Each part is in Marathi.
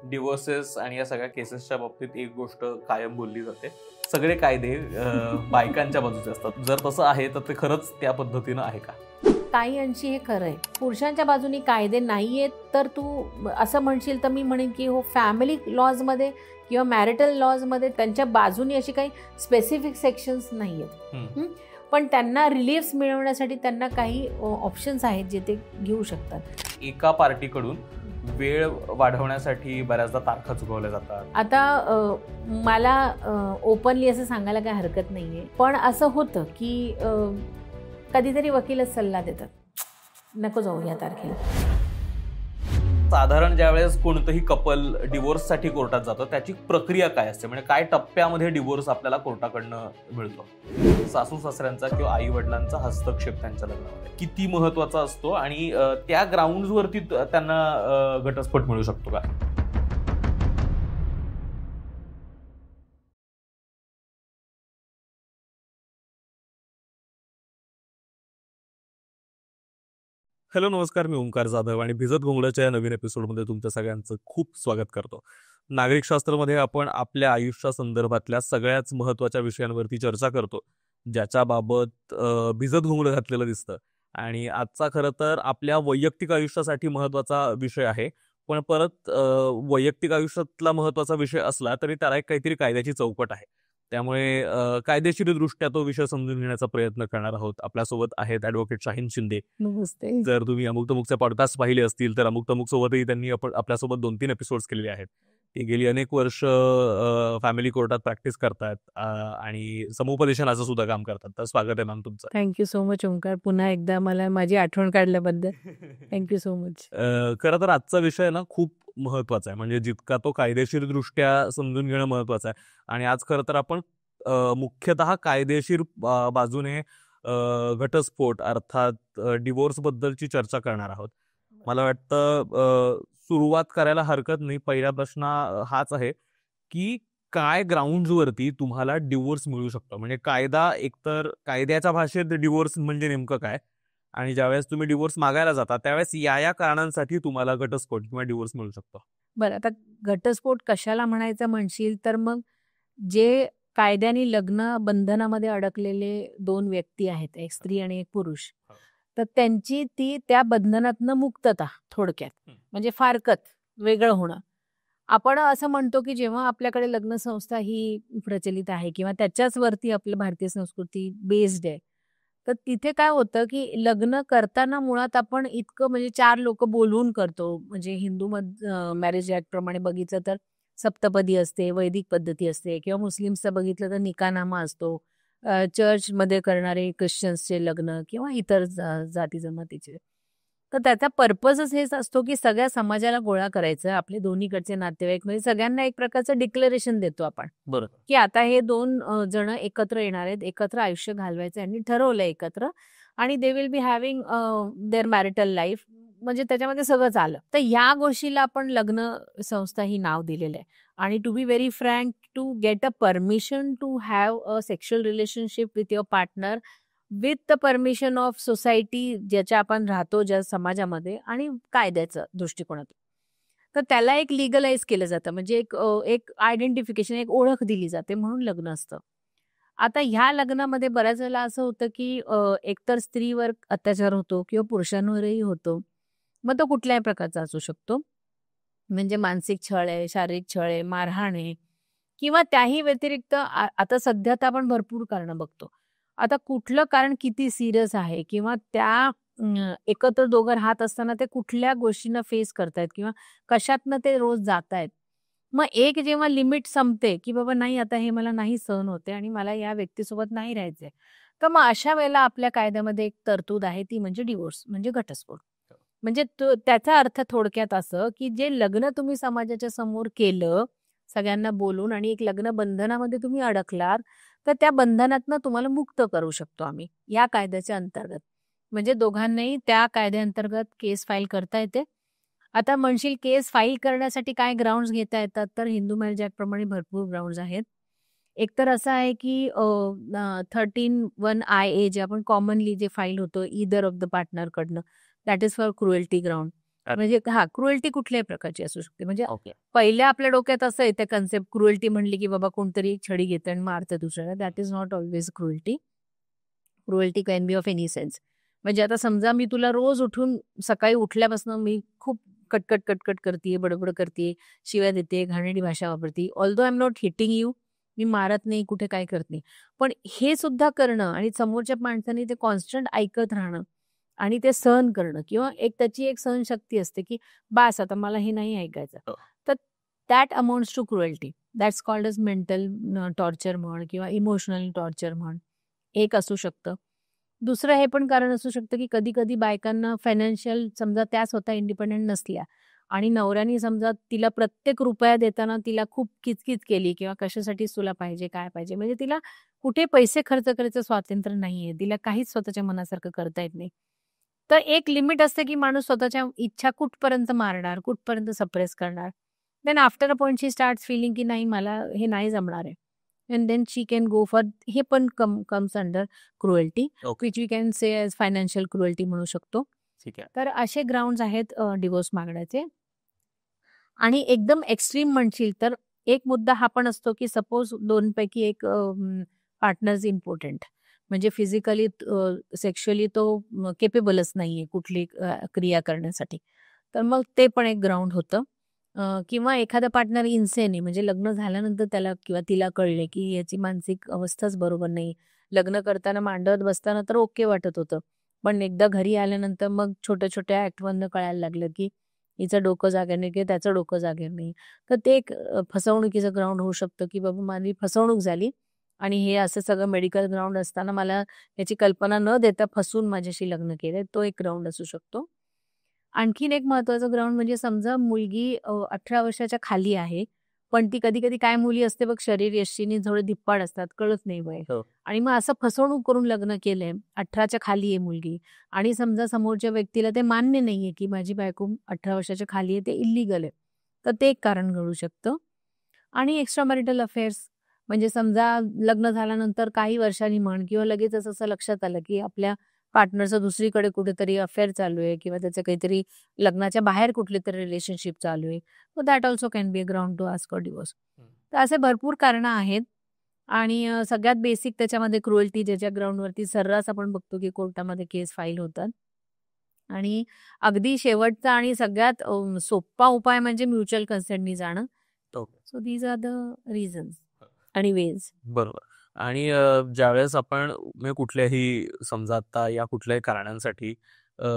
डिव्होर्सेस आणि या सगळ्या केसेसच्या बाबतीत एक गोष्ट कायम बोलली जाते, सगळे कायदे बायकांच्या बाजूचे असतात. जर तसं आहे तर ते खरंच त्या पद्धतीनं आहे का? काही अंशी हे खरं आहे. पुरुषांच्या बाजूनी कायदे नाही आहेत तर तू असं म्हणशील तर मी म्हणेन की हो, फॅमिली लॉजमध्ये किंवा मॅरिटल लॉजमध्ये त्यांच्या बाजूनी अशी काही स्पेसिफिक सेक्शन्स नाही आहेत. पण त्यांना रिलीफ्स मिळवण्यासाठी त्यांना काही ऑप्शन्स आहेत जे ते घेऊ शकतात. एका पार्टीकडून वेळ वाढवण्यासाठी बऱ्याचदा तारखा चुकवल्या जातात. आता मला ओपनली असं सांगायला काही हरकत नाही आहे, पण असं होतं की कधीतरी वकीलच सल्ला देतात, नको जाऊ या तारखेला. साधारण ज्यावेळेस कोणतंही कपल डिवोर्ससाठी कोर्टात जातं त्याची प्रक्रिया काय असते, म्हणजे काय टप्प्यामध्ये डिवोर्स आपल्याला कोर्टाकडनं मिळतो? सासू सासऱ्यांचा किंवा आई वडिलांचा हस्तक्षेप त्यांच्या लग्नामध्ये किती महत्वाचा असतो आणि त्या ग्राउंड्सवरती त्यांना घटस्फोट मिळू शकतो का? हॅलो, नमस्कार. मी ओंकार जाधव आणि भिजत घोंगड्याच्या या नवीन एपिसोडमध्ये तुमच्या सगळ्यांचं खूप स्वागत करतो. नागरिक शास्त्रामध्ये आपण आपल्या आयुष्यासंदर्भातल्या सगळ्याच महत्त्वाच्या विषयांवरती चर्चा करतो, ज्याच्याबाबत भिजत घोंगडं घातलेलं दिसतं. आणि आजचा खरं तर आपल्या वैयक्तिक आयुष्यासाठी महत्त्वाचा विषय आहे, पण परत वैयक्तिक आयुष्यातला महत्त्वाचा विषय असला तरी त्याला एक काहीतरी कायद्याची चौकट आहे. त्यामुळे कायदेशीरदृष्ट्या तो विषय समजून घेण्याचा प्रयत्न करणार आहोत. आपल्यासोबत आहेत ॲडव्होकेट शाहीन शिंदे. नमस्ते. जर तुम्ही अमुक तमुकचे पॉडकास्ट पाहिले असतील तर अमुक तमुक सोबतही त्यांनी आपल्यासोबत 2-3 एपिसोड्स केलेले आहेत. ते गेली अनेक वर्ष फॅमिली कोर्टात प्रॅक्टिस करतात आणि समुपदेशनाचं सुद्धा काम करतात. तर स्वागत आहे मॅम तुमचं. थँक्यू सो मच ओंकार, पुन्हा एकदा मला माझी आठवण काढल्याबद्दल थँक्यू सो मच. खरं तर आजचा विषय ना खूप महत्वाचा आहे, म्हणजे जितका तो कायदेशीर दृष्ट्या समजून घेणं महत्वाचं आहे. आणि आज खरं तर आपण मुख्यतः कायदेशीर बाजूने घटस्फोट अर्थात डिवोर्स बद्दलची चर्चा करणार आहोत. मला वाटतं सुरुवात करायला हरकत नाही. पहिला प्रश्न हाच आहे की काय ग्राउंड्सवरती तुम्हाला डिवोर्स मिळू शकतो, म्हणजे कायदा एकतर कायद्याच्या भाषेत डिवोर्स म्हणजे नेमकं काय, आणि ज्यावेळेस तुम्ही डिवोर्स मागायला जाता त्यावेळेस या कारणांसाठी तुम्हाला घटस्फोट किंवा डिवोर्स मिळू शकतो. बरं, आता घटस्फोट कशाला म्हणायचं म्हणशील तर मग जे कायद्याने लग्न बंधनामध्ये अडकलेले दोन व्यक्ती आहेत, एक स्त्री आणि एक पुरुष, तर त्यांची त्या बंधनातनं मुक्तता थोडक्यात, म्हणजे फारकत वेगळं होणं. आपण असं म्हणतो की जेव्हा आपल्याकडे लग्न संस्था ही प्रचलित आहे किंवा त्याच्याच वरती आपली भारतीय संस्कृती बेस्ड आहे, तर तिथे काय होतं की लग्न करताना मुळात आपण इतकं म्हणजे 4 लोक बोलवून करतो. म्हणजे हिंदू मॅरेज ऍक्ट प्रमाणे बघितलं तर सप्तपदी असते, वैदिक पद्धती असते, किंवा मुस्लिम्सचं बघितलं तर निकाहनामा असतो, चर्चमध्ये करणारे ख्रिश्चन्सचे लग्न किंवा इतर जाती जमातीचे. तर त्याचा पर्पजच हेच असतो की सगळ्या समाजाला गोळा करायचं, आपले दोन्हीकडचे नातेवाईक, म्हणजे सगळ्यांना एक प्रकारचं डिक्लेरेशन देतो आपण. बरं. की आता हे 2 जण एकत्र येणार आहेत, एकत्र आयुष्य घालवायचं यांनी ठरवलं एकत्र, आणि they will be having their marital life, म्हणजे त्याच्यामध्ये सगळंच आलं. तर या गोष्टीला आपण लग्न संस्था ही नाव दिलेलं आहे. आणि to be very frank, to get a permission to have a sexual relationship with your partner with the permission of society, ज्याच्या आपण राहतो ज्या समाजामध्ये, आणि कायद्याचं दृष्टिकोनातून, तर त्याला एक लिगलाइज केलं जातं, म्हणजे एक आयडेंटिफिकेशन, एक ओळख दिली जाते, म्हणून लग्न असतं. आता ह्या लग्नामध्ये बऱ्याच वेळेला असं होतं की एकतर स्त्रीवर अत्याचार होतो किंवा पुरुषांवरही होतो. मग तो कुठल्याही प्रकारचा असू शकतो, म्हणजे मानसिक छळ आहे, शारीरिक छळ आहे, मारहाण आहे, किंवा त्याही व्यतिरिक्त आता सध्या तर आपण भरपूर कारणं बघतो. आता कुठलं कारण किती सिरियस आहे, किंवा त्या एकत्र दोघं राहत असताना ते कुठल्या गोष्टींना फेस करतायत किंवा कशातनं ते रोज जात आहेत. मग एक जेव्हा लिमिट संपते की बाबा नाही, आता हे मला नाही सहन होते आणि मला या व्यक्तीसोबत नाही राहायचंय, तर मग अशा वेळेला आपल्या कायद्यामध्ये एक तरतूद आहे, ती म्हणजे डिवोर्स, म्हणजे घटस्फोट. म्हणजे त्याचा अर्थ थोडक्यात असं की जे लग्न तुम्ही समाजाच्या समोर केलं सगळ्यांना बोलून आणि एक लग्न बंधनामध्ये तुम्ही अडकलात, तर त्या बंधनातनं तुम्हाला मुक्त करू शकतो आम्ही या कायद्याच्या अंतर्गत. म्हणजे दोघांनाही त्या कायद्याअंतर्गत केस फाईल करता येते. आता म्हणशील केस फाईल करण्यासाठी काय ग्राउंड्स घेता येतात, तर हिंदू मॅरेज ऍक्ट प्रमाणे भरपूर ग्राउंड्स आहेत. एक तर असं आहे की 13(1) IA जे आपण कॉमनली जे फाईल होतो इदर ऑफ द पार्टनर कडनं, that is for cruelty ground. म्हणजे क्रुएल्टी कुठल्याही प्रकारची असू शकते. म्हणजे ओके. पहिल्या आपल्या डोक्यात असं येते कन्सेप्ट, क्रुएल्टी म्हणली की बाबा कोणतरी एक छडी घेतं आणि मारतं दुसऱ्याला. That is not always cruelty. Cruelty can be of any sense. म्हणजे आता समजा मी तुला रोज उठून सकाळी उठल्यापासून मी खूप कटकट करते, बडबड करते, शिव्या देते, घाणेरडी भाषा वापरते. Although I am not hitting you, मी मारत नाही, कुठे काय करत नाही. पण हे सुद्धा करणं आणि समोरच्या माणसाने ते कॉन्स्टंट ऐकत राहणं आणि ते सहन करणं किंवा त्याची एक सहनशक्ती असते, की बास आता मला हे नाही ऐकायचं. हो. तर that amounts to cruelty. That's called as mental torture म्हण किंवा इमोशनल टॉर्चर म्हण. एक असू शकतं. दुसरं हे पण कारण असू शकतं, की कधी-कधी बायकांना फायनान्शियल समजा त्या स्वतः इंडिपेंडंट नसल्या आणि नवऱ्याने समजा तिला प्रत्येक रुपया देताना तिला खूप किचकिच केली किंवा कशासाठी तुला पाहिजे, काय पाहिजे, म्हणजे तिला कुठे पैसे खर्च करायचं स्वातंत्र्य नाहीये. तिला काहीच स्वतःच्या मनासारखं करता येत नाही. तर एक लिमिट असते, की माणूस स्वतःच्या इच्छा कुठपर्यंत मारणार, कुठपर्यंत सप्रेस करणार. Then after a point she starts feeling, की नाही मला हे नाही जमणार आहे. And then she can go for हे पण comes under cruelty, okay. Which we can say as financial cruelty म्हणू शकतो. ठीक आहे. तर असे ग्राउंड्स आहेत डिवोर्स मागण्याचे. आणि एकदम एक्स्ट्रीम म्हणशील तर एक मुद्दा हा पण असतो, की सपोज दोनपैकी एक पार्टनर्स इम्पॉर्टंट, म्हणजे फिजिकली सेक्शुअली तो केपेबलच नाहीये कुठली क्रिया करण्यासाठी. तर मग ते पण एक ग्राउंड होतं. किंवा एखादा पार्टनर इन्सेन आहे, म्हणजे लग्न झाल्यानंतर त्याला किंवा तिला कळले, की याची मानसिक अवस्थाच बरोबर नाही. लग्न करताना मांडवत बसताना तर ओके वाटत होतं. पण एकदा घरी आल्यानंतर मग छोट्या-छोट्या ॲक्टमधनं कळायला लागलं, की हिचं डोकं जागेवर नाही किंवा त्याचं डोकं जागेवर नाही. तर ते एक फसवणुकीचं ग्राउंड होऊ शकतं, की बाबा माझी फसवणूक झाली आणि हे असं सगळं मेडिकल ग्राउंड असताना मला याची कल्पना न देता फसून माझ्याशी लग्न केलंय, तो एक ग्राउंड असू शकतो. आणखीन एक महत्त्वाचं ग्राउंड म्हणजे समजा मुलगी 18 वर्षाच्या खाली आहे, पण ती कधी-कधी काय मुली असते बघ शरीर यष्टीनी थोडे धिप्पाड असतात, कळत नाही वय. हो. आणि मग असं फसवणूक करून लग्न केलंय, 18च्या खाली आहे मुलगी आणि समजा समोरच्या व्यक्तीला ते मान्य नाहीये, की माझी बायको 18 वर्षाच्या खाली आहे, ते इल्लीगल आहे. तर ते एक कारण घडू शकतं. आणि एक्स्ट्रा मॅरिटल अफेअर्स, म्हणजे समजा लग्न झाल्यानंतर काही वर्षांनी म्हण किंवा लगेचच असं लक्षात आलं, की आपल्या पार्टनरचं दुसरीकडे कुठेतरी अफेअर चालू आहे किंवा त्याचं काहीतरी लग्नाच्या बाहेर कुठली तरी रिलेशनशिप चालू आहे. So that also can be a ground to ask for divorce. तर असे भरपूर कारणं आहेत आणि सगळ्यात बेसिक त्याच्यामध्ये क्रुएल्टी, ज्याच्या ग्राउंडवरती सर्रास आपण बघतो, की कोर्टामध्ये केस फाईल होतात. आणि अगदी शेवटचा आणि सगळ्यात सोपा उपाय म्हणजे म्युच्युअल कन्सेंटनी जाणं. Okay. So these are the reasons आणि वेज. बरोबर. आणि ज्यावेळेस आपण म्हणजे कुठल्याही समजा आता या कुठल्याही कारणांसाठी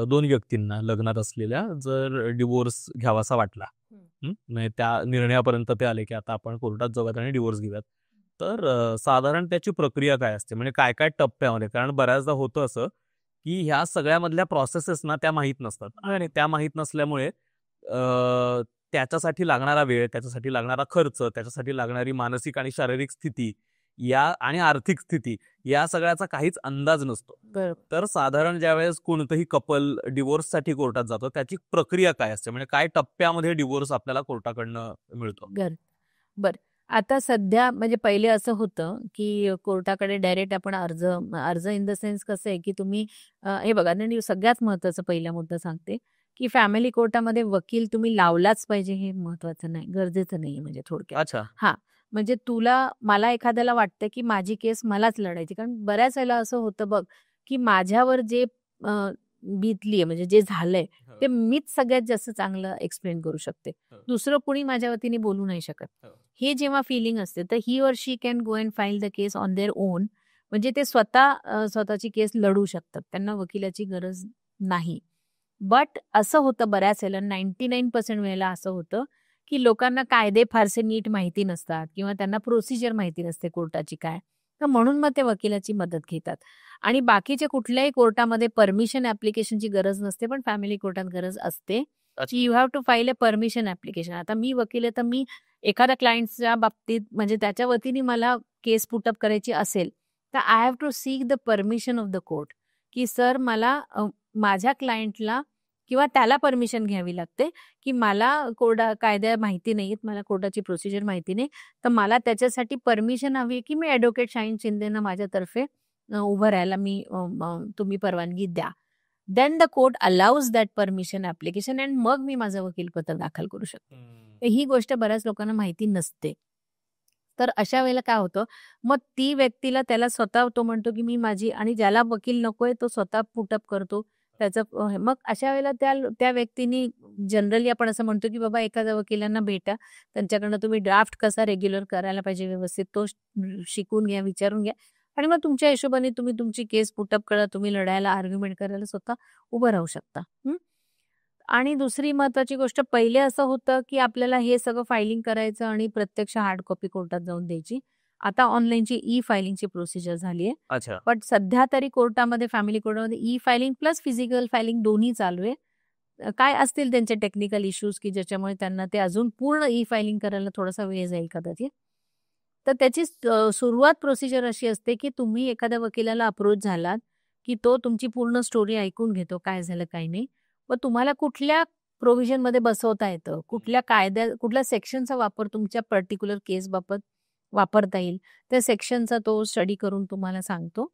दोन व्यक्तींना लग्नात असलेल्या जर डिवोर्स घ्यावासा वाटला, म्हणजे त्या निर्णयापर्यंत ते आले, की आता आपण कोर्टात जाऊयात आणि डिवोर्स घेऊयात. तर साधारण त्याची प्रक्रिया काय असते? म्हणजे काय-काय टप्प्यामध्ये? कारण बऱ्याचदा होतं असं, की ह्या सगळ्यामधल्या प्रोसेसेस ना त्या माहीत नसतात आणि त्या माहीत नसल्यामुळे त्याच्यासाठी लागणारा वेळ, त्याच्यासाठी लागणारा खर्च, त्याच्यासाठी लागणारी मानसिक आणि शारीरिक स्थिती या आणि आर्थिक स्थिती या सगळ्याचा काहीच अंदाज नसतो. बरोबर. तर साधारण ज्यावेळेस कोणतंही कपल डिवोर्ससाठी कोर्टात जातं, त्याची प्रक्रिया काय असते? म्हणजे काय टप्प्यामध्ये डिवोर्स आपल्याला कोर्टाकडनं मिळतो? बरं. आता सध्या म्हणजे पहिले असं होतं, की कोर्टाकडे डायरेक्ट आपण अर्ज इन द सेन्स कसं आहे, की तुम्ही हे बघा आणि सगळ्यात महत्त्वाचा पहिला मुद्दा सांगते, की फॅमिली कोर्टामध्ये वकील तुम्ही लावलाच पाहिजे हे महत्त्वाचं नाही, गरजेचं नाहीये म्हणजे थोडक्यात. अच्छा. हां, म्हणजे मला एखाद्याला वाटतं, की माझी केस मलाच लढायची. कारण बऱ्याच वेळेला असं होतं बघ, की माझ्यावर जे बीतली आहे म्हणजे जे झालंय, ते मीच सगळ्यात जास्त चांगलं एक्सप्लेन करू शकते. दुसरं कुणी माझ्या वतीने बोलू नाही शकत. हे जेव्हा फीलिंग असते, तर he or she can go and file the case on their own. म्हणजे ते स्वतःची केस लढू शकतात. त्यांना वकिलाची गरज नाही. बट असं होतं बऱ्याच वेळेला 99% वेळेला असं होतं, की लोकांना कायदे फारसे नीट माहिती नसतात किंवा त्यांना प्रोसिजर माहिती नसते कोर्टाची काय. तर म्हणून मग ते वकिलाची मदत घेतात. आणि बाकीच्या कुठल्याही कोर्टामध्ये परमिशन ॲप्लिकेशनची गरज नसते, पण फॅमिली कोर्टात गरज असते. अच्छा. You have to file a permission application. आता मी वकील आहे, तर मी एखाद्या क्लायंटच्या बाबतीत म्हणजे त्याच्या वतीने मला केस पुट अप करायची असेल, तर I have to seek the permission of the court, की सर मला माझ्या क्लायंटला किंवा त्याला परमिशन घ्यावी लागते, की मला कायदा माहिती नाहीयेत, मला कोर्टाची प्रोसिजर माहिती नाही. तर मला त्याच्यासाठी परमिशन हवी आहे, की मी ॲडव्होकेट शाहीन शिंदेंना माझ्यातर्फे उभं राहायला तुम्ही परवानगी द्या. Then the court allows that permission application and मग मी माझं वकीलपत्र दाखल करू शकते. ही गोष्ट बऱ्याच लोकांना माहिती नसते. तर अशा वेळेला काय होतं, मग ती व्यक्तीला त्याला स्वतः तो म्हणतो की मी माझी, आणि ज्याला वकील नकोय तो स्वतः पुटअप करतो त्याचं. मग अशा वेळेला त्या व्यक्तीनी जनरली आपण असं म्हणतो की बाबा एखाद्या वकिलांना भेटा, त्यांच्याकडनं तुम्ही ड्राफ्ट कसा रेग्युलर करायला पाहिजे व्यवस्थित तो शिकून घ्या, विचारून घ्या, आणि मग तुमच्या हिशोबाने तुम्ही तुमची केस पुटअप करा, तुम्ही लढायला आर्ग्युमेंट करायला स्वतः उभं राहू शकता. आणि दुसरी महत्वाची गोष्ट, पहिले असं होतं की आपल्याला हे सगळं फायलिंग करायचं आणि प्रत्यक्ष हार्ड कॉपी कोर्टात जाऊन द्यायची. आता ऑनलाईनची ई फायलिंगची प्रोसिजर झाली आहे. अच्छा. बट सध्या तरी कोर्टामध्ये, फॅमिली कोर्टामध्ये e filing plus physical filing दोन्ही चालू आहे. काय असतील त्यांचे टेक्निकल इश्यूज की ज्याच्यामुळे त्यांना ते अजून पूर्ण ई फायलिंग करायला थोडासा वेळ जाईल कदाचित. तर त्याची सुरुवात प्रोसिजर अशी असते की तुम्ही एखाद्या वकिलाला अप्रोच झालात की तो तुमची पूर्ण स्टोरी ऐकून घेतो, काय झालं काय नाही, व तुम्हाला कुठल्या प्रोव्हिजन मध्ये बसवता येतं, कुठल्या सेक्शनचा वापर तुमच्या पर्टिक्युलर केस बाबत वापरता येईल, त्या सेक्शनचा तो स्टडी करून तुम्हाला सांगतो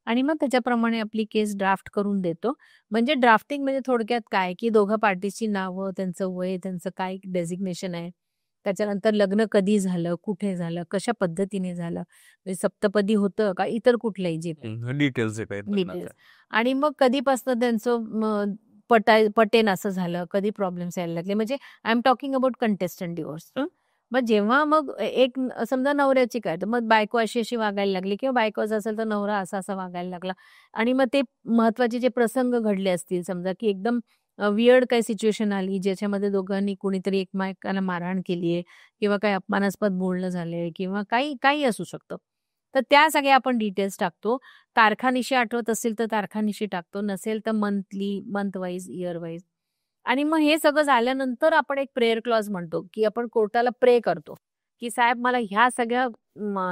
आणि मग त्याच्याप्रमाणे आपली केस ड्राफ्ट करून देतो. म्हणजे ड्राफ्टिंग म्हणजे थोडक्यात काय की दोघं पार्टीची नावं, त्यांचं वय, त्यांचं काय डेझिग्नेशन आहे, त्याच्यानंतर लग्न कधी झालं, कुठे झालं, कशा पद्धतीने झालं, म्हणजे सप्तपदी होतं का इतर कुठल्याही जे डिटेल्स जे काही डिटेल्स, आणि मग कधीपासून त्यांचं पटेन असं झालं, कधी प्रॉब्लेम्स यायला लागले, म्हणजे I am talking about contestant divorce. मग जेव्हा मग एक समजा नवऱ्याची काय, तर मग बायको अशी वागायला लागली, किंवा बायको असं असेल तर नवरा असा वागायला लागला, आणि मग ते महत्वाचे जे प्रसंग घडले असतील, समजा की एकदम वियर्ड काही सिच्युएशन आली ज्याच्यामध्ये दोघांनी कुणीतरी एकमेकांना मारहाण केली आहे, किंवा काही अपमानास्पद बोलणं झालंय, किंवा काही असू शकतं, तर त्या सगळ्या आपण डिटेल्स टाकतो. तारखानिशी आठवत असेल तर तारखानिशी टाकतो, नसेल तर मंथ वाईज, इयर वाईज. आणि मग हे सगळं झाल्यानंतर आपण एक प्रेयर क्लॉज म्हणतो की आपण कोर्टाला प्रे करतो की साहेब मला ह्या सगळ्या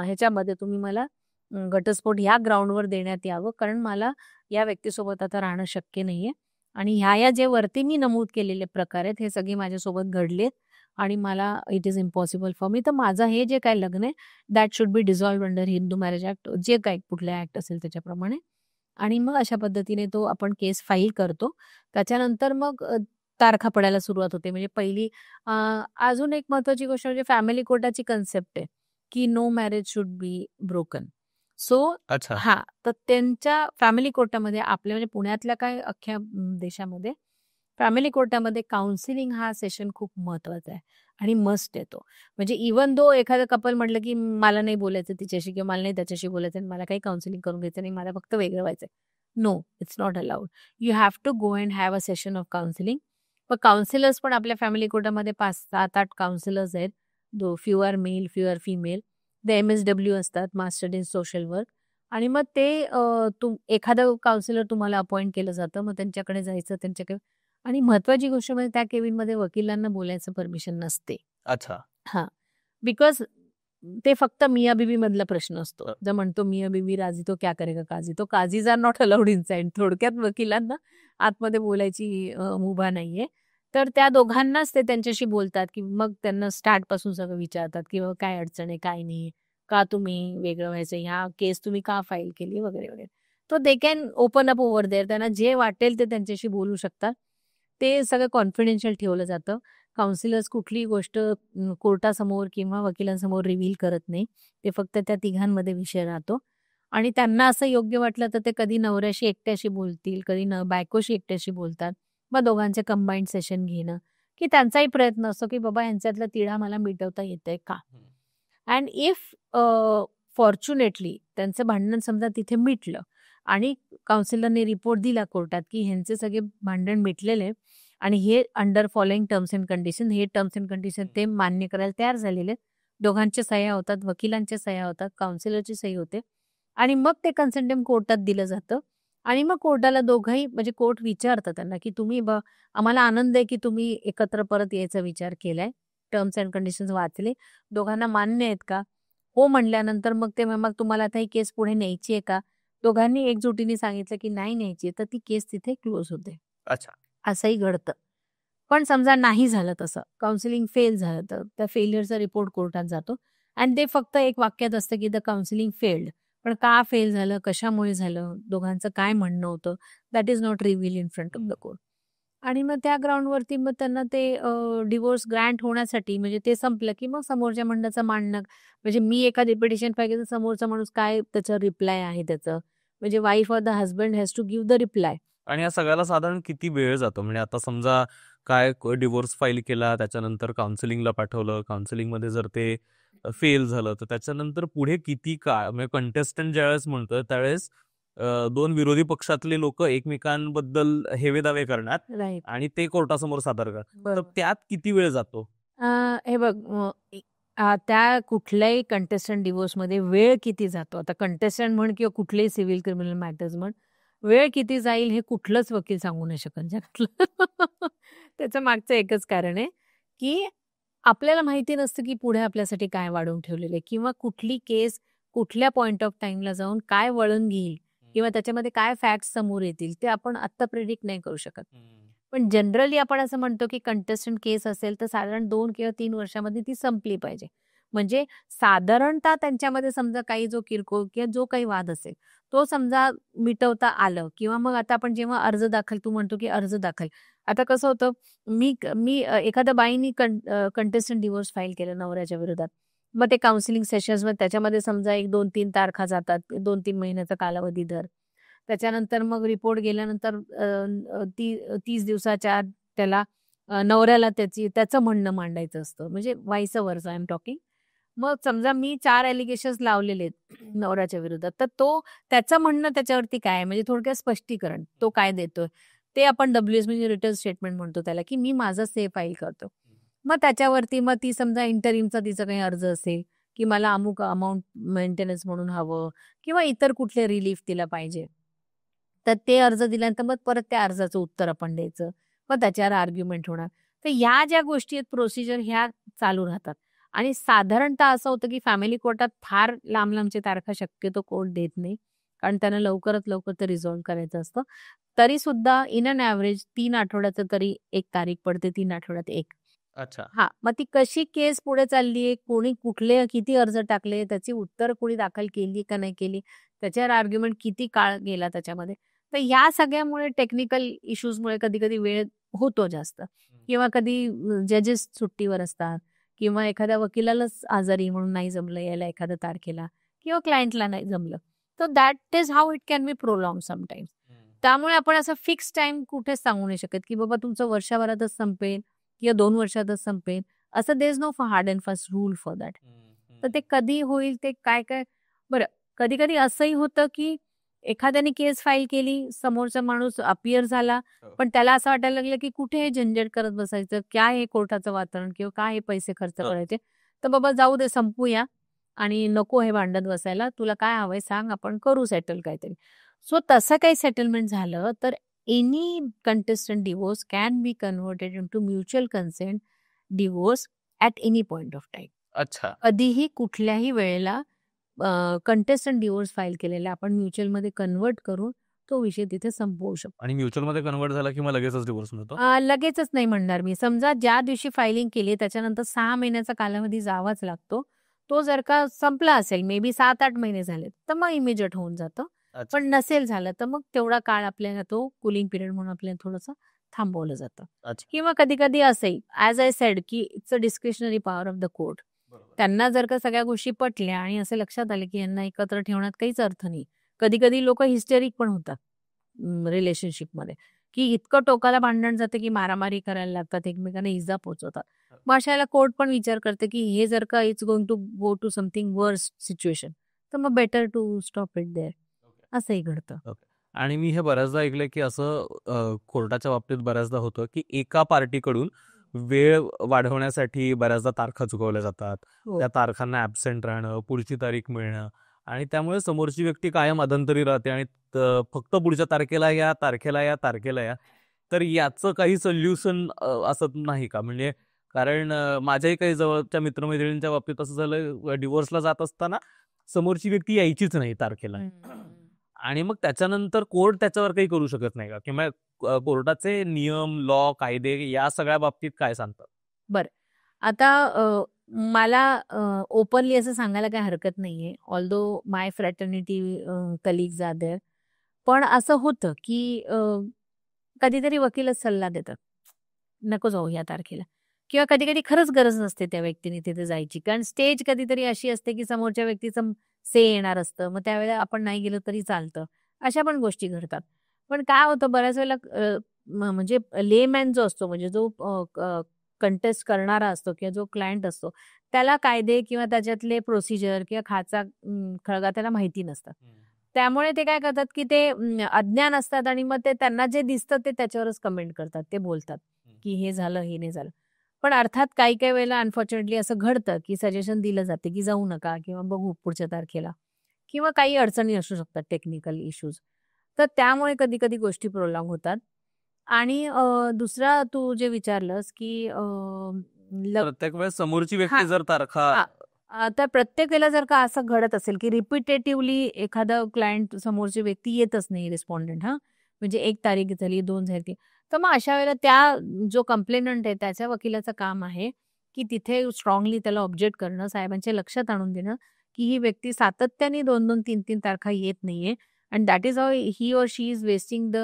ह्याच्यामध्ये तुम्ही मला घटस्फोट ह्या ग्राउंडवर देण्यात यावं, कारण मला या व्यक्तीसोबत आता राहणं शक्य नाहीये, आणि ह्या जे वरती मी नमूद केलेले प्रकार आहेत हे सगळे माझ्यासोबत घडलेत, आणि मला it is impossible for me, तर माझं हे जे काय लग्न आहे that should be dissolve under Hindu marriage act, जे काही कुठल्या ऍक्ट असेल त्याच्याप्रमाणे. आणि मग अशा पद्धतीने तो आपण केस फाईल करतो. त्याच्यानंतर मग तारखा पडायला सुरुवात होते. म्हणजे पहिली अजून एक महत्वाची गोष्ट म्हणजे फॅमिली कोर्टाची कन्सेप्ट आहे की no marriage should be broken. So अच्छा. हा, तर त्यांच्या फॅमिली कोर्टामध्ये आपल्या म्हणजे पुण्यातल्या काय अख्ख्या देशामध्ये फॅमिली कोर्टामध्ये काउन्सिलिंग हा सेशन खूप महत्वाचा आहे आणि मस्ट येतो. म्हणजे इवन दो एखादं कपल म्हटलं की मला नाही बोलायचं तिच्याशी, किंवा मला नाही त्याच्याशी बोलायचं, मला काही काउन्सिलिंग करून घ्यायचं नाही, मला फक्त वेगळं व्हायचंय, no, it's not allowed. You have to go and have a session of counselling. पण काउन्सिलर्स पण आपल्या फॅमिली कोर्टामध्ये 5, 7, 8 काउन्सिलर्स आहेत. Few are male, few are female. ते MSW असतात, मास्टर इन सोशल वर्क. आणि मग ते एखादं काउन्सिलर तुम्हाला अपॉइंट केलं जातं, मग त्यांच्याकडे जायचं, त्यांच्याकडे. आणि महत्वाची गोष्ट म्हणजे त्या केबिनमध्ये वकिलांना बोलायचं परमिशन नसते. अच्छा. हा, बिकॉज ते फक्त मिया बीबी मधला प्रश्न असतो. जर म्हणतो मिया बीबी राजी तो क्या करेगा काजी, तो काजीज आर नॉट अलाउड इनसाइड. थोडक्यात वकिलांना आतमध्ये बोलायची मुभा नाहीये. तर त्या दोघांनाच ते त्यांच्याशी बोलतात, की मग त्यांना स्टार्ट पासून सगळं विचारतात की काय अडचण आहे, काय नाही, का तुम्ही वेगळं व्हायचं, ह्या केस तुम्ही का फाईल केली, वगैरे वगैरे. तो they can open up over there. त्यांना जे वाटेल ते त्यांच्याशी बोलू शकतात. ते सगळं कॉन्फिडेन्शियल ठेवलं जातं. काउन्सिलर्स कुठलीही गोष्ट कोर्टासमोर किंवा वकिलांसमोर रिव्हील करत नाही. ते फक्त त्या तिघांमध्ये विषय राहतो. आणि त्यांना असं योग्य वाटलं तर ते कधी नवऱ्याशी एकट्याशी बोलतील, कधी बायकोशी एकट्याशी बोलतात. मग दोघांचे कंबाईंड सेशन घेणं, की त्यांचाही प्रयत्न असतो की बाबा यांच्यातला तिढा मला मिटवता येतंय का. अँड इफ फॉर्च्युनेटली त्यांचं भांडण समजा तिथे मिटलं आणि काउन्सिलरने रिपोर्ट दिला कोर्टात की ह्यांचे सगळे भांडण मिटलेले आणि हे under following terms and condition, हे टर्म्स अँड कंडिशन ते मान्य करायला तयार झालेले, दोघांच्या सह्या होतात, वकिलांच्या सह्या होतात, काउन्सिलरची सही होते, आणि मग ते कन्सेंटेम कोर्टात दिलं जातं. आणि मग कोर्टाला दोघंही म्हणजे कोर्ट विचारतं त्यांना की तुम्ही आम्हाला आनंद आहे की तुम्ही एकत्र परत यायचा विचार केलाय, टर्म्स अँड कंडिशन्स वाचले, दोघांना मान्य आहेत का. हो म्हणल्यानंतर मग तुम्हाला आता ही केस पुढे न्यायची आहे का. दोघांनी एकजुटीने सांगितलं की नाही न्यायची, तर ती केस तिथे क्लोज होते. अच्छा. असंही घडतं. पण समजा नाही झालं तसं, काउन्सिलिंग फेल झालं, तर त्या फेल्युअरचा रिपोर्ट कोर्टात जातो आणि ते फक्त एक वाक्यात असतं की द काउन्सिलिंग फेल्ड. पण का फेल झालं, कशामुळे झालं, दोघांचं काय म्हणणं होतं, that is not reveal in front of the court. आणि मग त्या ग्राउंडवरती मग त्यांना ते डिव्होर्स ग्रँट होण्यासाठी म्हणजे ते संपलं की मग समोरच्या मंडळाचं मांडणं, म्हणजे मी एखादी पिटिशन फाईल केली तर समोरचा माणूस काय त्याचं रिप्लाय आहे त्याचं, म्हणजे wife or the husband has to give the reply. आणि या सगळ्याला साधारण किती वेळ जातो? म्हणजे आता समजा काय डिवोर्स फाईल केला, त्याच्यानंतर काउन्सिलिंगला पाठवलं, काउन्सिलिंगमध्ये जर ते फेल झालं, तर त्याच्यानंतर पुढे किती काळ, म्हणजे कंटेस्टंट ज्यावेळेस म्हणतोय त्यावेळेस दोन विरोधी पक्षातले लोक एकमेकांबद्दल हेवेदावे करणार राईट. आणि ते कोर्टासमोर सादर करणार. तर बरोबर. त्यात किती वेळ जातो? हे बघ त्या कुठल्याही कंटेस्टंट डिव्होर्समध्ये वेळ किती जातो, आता कंटेस्टंट म्हण किंवा कुठलेही सिव्हिल क्रिमिनल मॅटर्स म्हण, वेळ किती जाईल हे कुठलंच वकील सांगू नाही शकत जगातलं. त्याचं मागचं एकच कारण आहे, की आपल्याला माहिती नसतं की पुढे आपल्यासाठी काय वाढवून ठेवलेलं आहे किंवा कुठली केस कुठल्या पॉइंट ऑफ टाइमला जाऊन काय वळण घेईल किंवा त्याच्यामध्ये काय फॅक्ट्स समोर येतील ते आपण आत्ता प्रेडिक्ट नाही करू शकत. पण जनरली आपण असं म्हणतो की कंटेस्टंट केस असेल तर साधारण 2 किंवा 3 वर्षामध्ये ती संपली पाहिजे. म्हणजे साधारणतः त्यांच्यामध्ये समजा काही जो किरकोळ किंवा जो काही वाद असेल, तो समजा मिटवता आलं किंवा मग आता आपण जेव्हा अर्ज दाखल तू म्हणतो की अर्ज दाखल. आता कसं होतं, मी एखाद्या बाईनी कंटेस्टंट डिव्होर्स फाईल केलं नवऱ्याच्या विरोधात. मग ते काउन्सिलिंग सेशन्समध्ये त्याच्यामध्ये समजा 1, 2, 3 तारखा जातात, 2-3 महिन्याचा कालावधी धर. त्याच्यानंतर मग रिपोर्ट गेल्यानंतर 30 दिवसाच्या आत त्याला नवऱ्याला त्याचं म्हणणं मांडायचं असतं. म्हणजे vice versa I am talking. मग समजा मी 4 ॲलिगेशन्स लावलेले आहेत नवऱ्याच्या विरोधात, तर त्याचं म्हणणं त्याच्यावरती काय आहे, म्हणजे थोडक्यात स्पष्टीकरण तो काय देतोय. ते आपण WS म्हणजे रिटर्न स्टेटमेंट म्हणतो त्याला, की मी माझं फाईल करतो. मग त्याच्यावरती मग ती समजा इंटरिमचा तिचा काही अर्ज असेल, की मला अमुक अमाउंट मेंटेनन्स म्हणून हवं किंवा इतर कुठले रिलीफ तिला पाहिजे. तर ते अर्ज दिल्यानंतर मग परत त्या अर्जाचं उत्तर आपण द्यायचं. मग त्याच्यावर आर्ग्युमेंट होणार. तर ह्या ज्या गोष्टी आहेत प्रोसिजर ह्या चालू राहतात. आणि साधारणतः असं होतं की फॅमिली कोर्टात फार लांब-लांबच्या तारखा शक्यतो कोर्ट देत नाही. कारण त्यांना लवकरात लवकर ते रिझॉल्व्ह करायचं असतं. तरी सुद्धा इन अन ॲव्हरेज 3 आठवड्याचं तरी एक तारीख पडते, 3 आठवड्यात एक. अच्छा. हां, मग ती कशी केस पुढे चालली आहे, कोणी कुठले किती अर्ज टाकले, त्याची उत्तर कोणी दाखल केली का नाही केली, त्याच्यावर आर्ग्युमेंट किती काळ गेला त्याच्यामध्ये. तर या सगळ्यामुळे टेक्निकल इश्यूजमुळे कधी-कधी वेळ होतो जास्त किंवा कधी जजेस सुट्टीवर असतात किंवा एखाद्या वकिलालाच आजारी म्हणून नाही जमलं यायला एखाद्या तारखेला किंवा क्लायंटला नाही जमलं. तर that is how it can be prolong sometimes. त्यामुळे आपण असं फिक्स टाईम कुठेच सांगू नाही शकत, की बाबा तुमचं वर्षभरातच संपेल किंवा 2 वर्षातच संपेल. असं there is no hard and fast rule for that. तर ते कधी होईल ते काय बरं, कधी-कधी असंही होतं, की एखाद्याने केस फाईल केली, समोरचा माणूस अपियर झाला, पण त्याला असं वाटायला लागलं, की कुठे हे झंझट करत बसायचं, काय हे कोर्टाचं वातावरण किंवा काय हे पैसे खर्च करायचे. तर बाबा जाऊ दे, संपूया आणि नको हे भांडत बसायला. तुला काय हवंय सांग, आपण करू सेटल काहीतरी. सो तसं काही सेटलमेंट झालं तर any contestant divorce can be converted into mutual consent divorce at any point of time. अच्छा. कधीही कुठल्याही वेळेला कंटेस्टंट डिव्होर्स फाईल केलेला आपण म्युच्युअलमध्ये कन्व्हर्ट करून तो विषय तिथे संपवू शकतो. आणि म्युच्युअलमध्ये कन्व्हर्ट झाला की मग लगेचच डिवोर्स मिळतो? लगेचच नाही म्हणणार मी. समजा ज्या दिवशी फायलिंग केली त्याच्यानंतर 6 महिन्याचा कालावधी जावाच लागतो. तो जर का संपला असेल, मे बी 7-8 महिने झालेत, तर मग इमिजिएट होऊन जातं. अच्छा. पण नसेल झालं तर मग तेवढा काळ आपल्याला तो कूलिंग पिरियड म्हणून आपल्याला थोडंसं थांबवलं जातं. अच्छा. किंवा कधी-कधी असंही ॲज आय सेड की it's a discretionary power of the court. त्यांना जर का सगळ्या गोष्टी पटल्या आणि असं लक्षात आलं की यांना एकत्र ठेवण्यात काहीच अर्थ नाही. कधी-कधी लोकं हिस्टेरिक पण होतात रिलेशनशिपमध्ये, की इतकं टोकाला भांडण जातं की मारामारी करायला लागतात, एकमेकांना इजा पोहोचवतात. मग अशाला कोर्ट पण विचार करते की हे जर का it's going to go to something worse situation, तर मग better to stop it there. असंही घडतं. आणि मी हे बऱ्याचदा ऐकलंय की असं कोर्टाच्या बाबतीत बऱ्याचदा होतं की एका पार्टीकडून वेळ वाढवण्यासाठी बऱ्याचदा तारखा चुकवल्या जातात. हो. त्या तारखांना ॲब्सेंट राहणं, पुढची तारीख मिळणं आणि त्यामुळे समोरची व्यक्ती कायम अधंतरी राहते आणि फक्त पुढच्या तारखेला या, तारखेला या, तारखेला या. तर याचं काही सोल्युशन असत नाही का? म्हणजे कारण माझ्याही काही जवळच्या मित्रमैत्रिणींच्या बाबतीत असं झालं, डिवोर्सला जात असताना समोरची व्यक्ती यायचीच नाही तारखेला. आणि मग त्याच्यानंतर कोर्ट त्याच्यावर काही करू शकत नाही का? किंवा कोर्टाचे नियम, लॉ, कायदे या सगळ्या बाबतीत काय सांगतात? बरं. आता मला ओपनली असं सांगायला काही हरकत नाहीये. Although my fraternity colleagues are there. पण असं होतं, की कधीतरी वकीलच सल्ला देतात. नको जाऊ या तारखेला. किंवा कधी-कधी खरंच गरज नसते त्या व्यक्तीने तिथे जायची. कारण स्टेज कधीतरी अशी असते, की समोरच्या व्यक्तीचं से येणार असतं. मग त्यावेळेला आपण नाही गेलो तरी चालतं. अशा पण गोष्टी घडतात. पण काय होतं बऱ्याच वेळेला म्हणजे लेमॅन जो असतो म्हणजे जो कंटेस्ट करणारा असतो किंवा जो क्लायंट असतो, त्याला कायदे किंवा त्याच्यातले प्रोसिजर किंवा खळगा त्याला माहिती नसतात. त्यामुळे ते काय करतात, की ते अज्ञान असतात आणि मग ते त्यांना जे दिसतं ते त्याच्यावरच कमेंट करतात. ते बोलतात, की हे झालं, हे नाही झालं. पण अर्थात काही-काही वेळेला अनफॉर्च्युनेटली असं घडतं, की सजेशन दिलं जाते, की जाऊ नका किंवा बघू पुढच्या तारखेला किंवा काही अडचणी असू शकतात टेक्निकल इश्यूज. तर त्यामुळे कधी-कधी गोष्टी प्रोलॉन्ग होतात. आणि दुसरा तू जे विचारलंस, की प्रत्येक वेळेस समोरची हां, व्यक्ती जर तारखा हां. तर प्रत्येक वेळेला जर का असं घडत असेल, की रिपिटेटिव्हली एखादा क्लायंट समोरची व्यक्ती येतच नाही रिस्पॉन्डंट म्हणजे 1 तारीख झाली, 2 झाली. तर मग अशा वेळेला जो कंप्लेनंट आहे त्याच्या वकिलाचं काम आहे, की तिथे स्ट्राँगली त्याला ऑब्जेक्ट करणं, साहेबांच्या लक्षात आणून देणं, की ही व्यक्ती सातत्याने 2-2, 3-3 तारखा येत नाहीये and that is how he or she is wasting the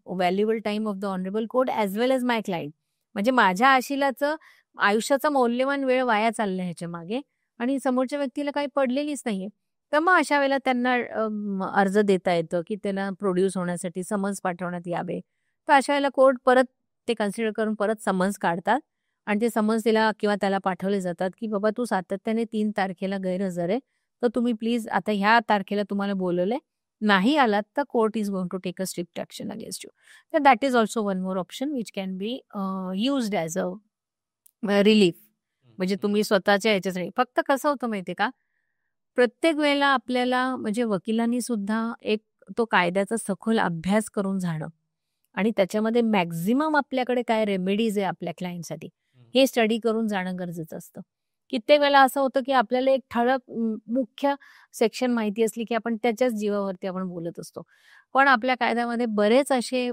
valuable time of the honourable court as well as my client. म्हणजे माझ्या आशिलाचं आयुष्याचा मौल्यवान वेळ वाया चाललाय ह्याच्यामागे आणि समोरच्या व्यक्तीला काही पडलेलीच नाहीये. तर मग अशा वेळेला त्यांना अर्ज देता येतं, की त्याला प्रोड्यूस होण्यासाठी समन्स पाठवण्यात यावे. तर अशा वेळेला कोर्ट परत ते कन्सिडर करून परत समन्स काढतात आणि ते समन्स तिला किंवा त्याला पाठवले जातात, की बाबा तू सातत्याने 3 तारखेला गैरहजर आहे. तर तुम्ही प्लीज आता ह्या तारखेला तुम्हाला बोलवलंय. नाही आलात तर court is going to take a strict action against you. तर that is also one more option which can be used as a relief. म्हणजे तुम्ही स्वतःच्या ह्याच्यासाठी फक्त कसं होतं माहितीये का? प्रत्येक वेळेला आपल्याला म्हणजे वकिलांनी सुद्धा एक तो कायद्याचा सखोल अभ्यास करून जाणं आणि त्याच्यामध्ये मॅक्झिमम आपल्याकडे काय रेमेडीज आहे आपल्या क्लायंटसाठी, हे स्टडी करून जाणं गरजेचं असतं. कित्येक वेळेला असं होतं, की आपल्याला एक ठळक मुख्य सेक्शन माहिती असली, की आपण त्याच्याच जीवावरती आपण बोलत असतो. पण आपल्या कायद्यामध्ये बरेच असे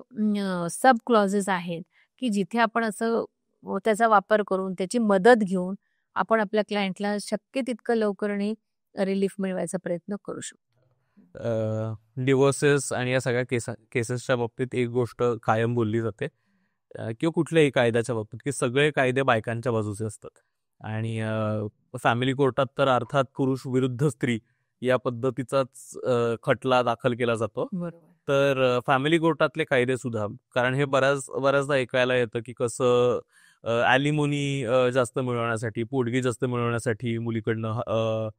सब क्लॉजेस आहेत, की जिथे आपण असं त्याचा वापर करून, त्याची मदत घेऊन आपण आपल्या क्लायंटला शक्य तितकं लवकर आणि रिलीफ मिळवायचा प्रयत्न करू शकतो. डिव्होर्सेस आणि या सगळ्या केसेसच्या बाबतीत एक गोष्ट कायम बोलली जाते किंवा कुठल्याही कायद्याच्या बाबतीत की सगळे कायदे बायकांच्या बाजूचे असतात आणि फॅमिली कोर्टात तर अर्थात पुरुष विरुद्ध स्त्री या पद्धतीचाच खटला दाखल केला जातो. बरोबर. तर फॅमिली कोर्टातले कायदे सुद्धा कारण हे बऱ्याचदा ऐकायला येतं की कसं ॲलिमोनी जास्त मिळवण्यासाठी पोटगी जास्त मिळवण्यासाठी मुलीकडनं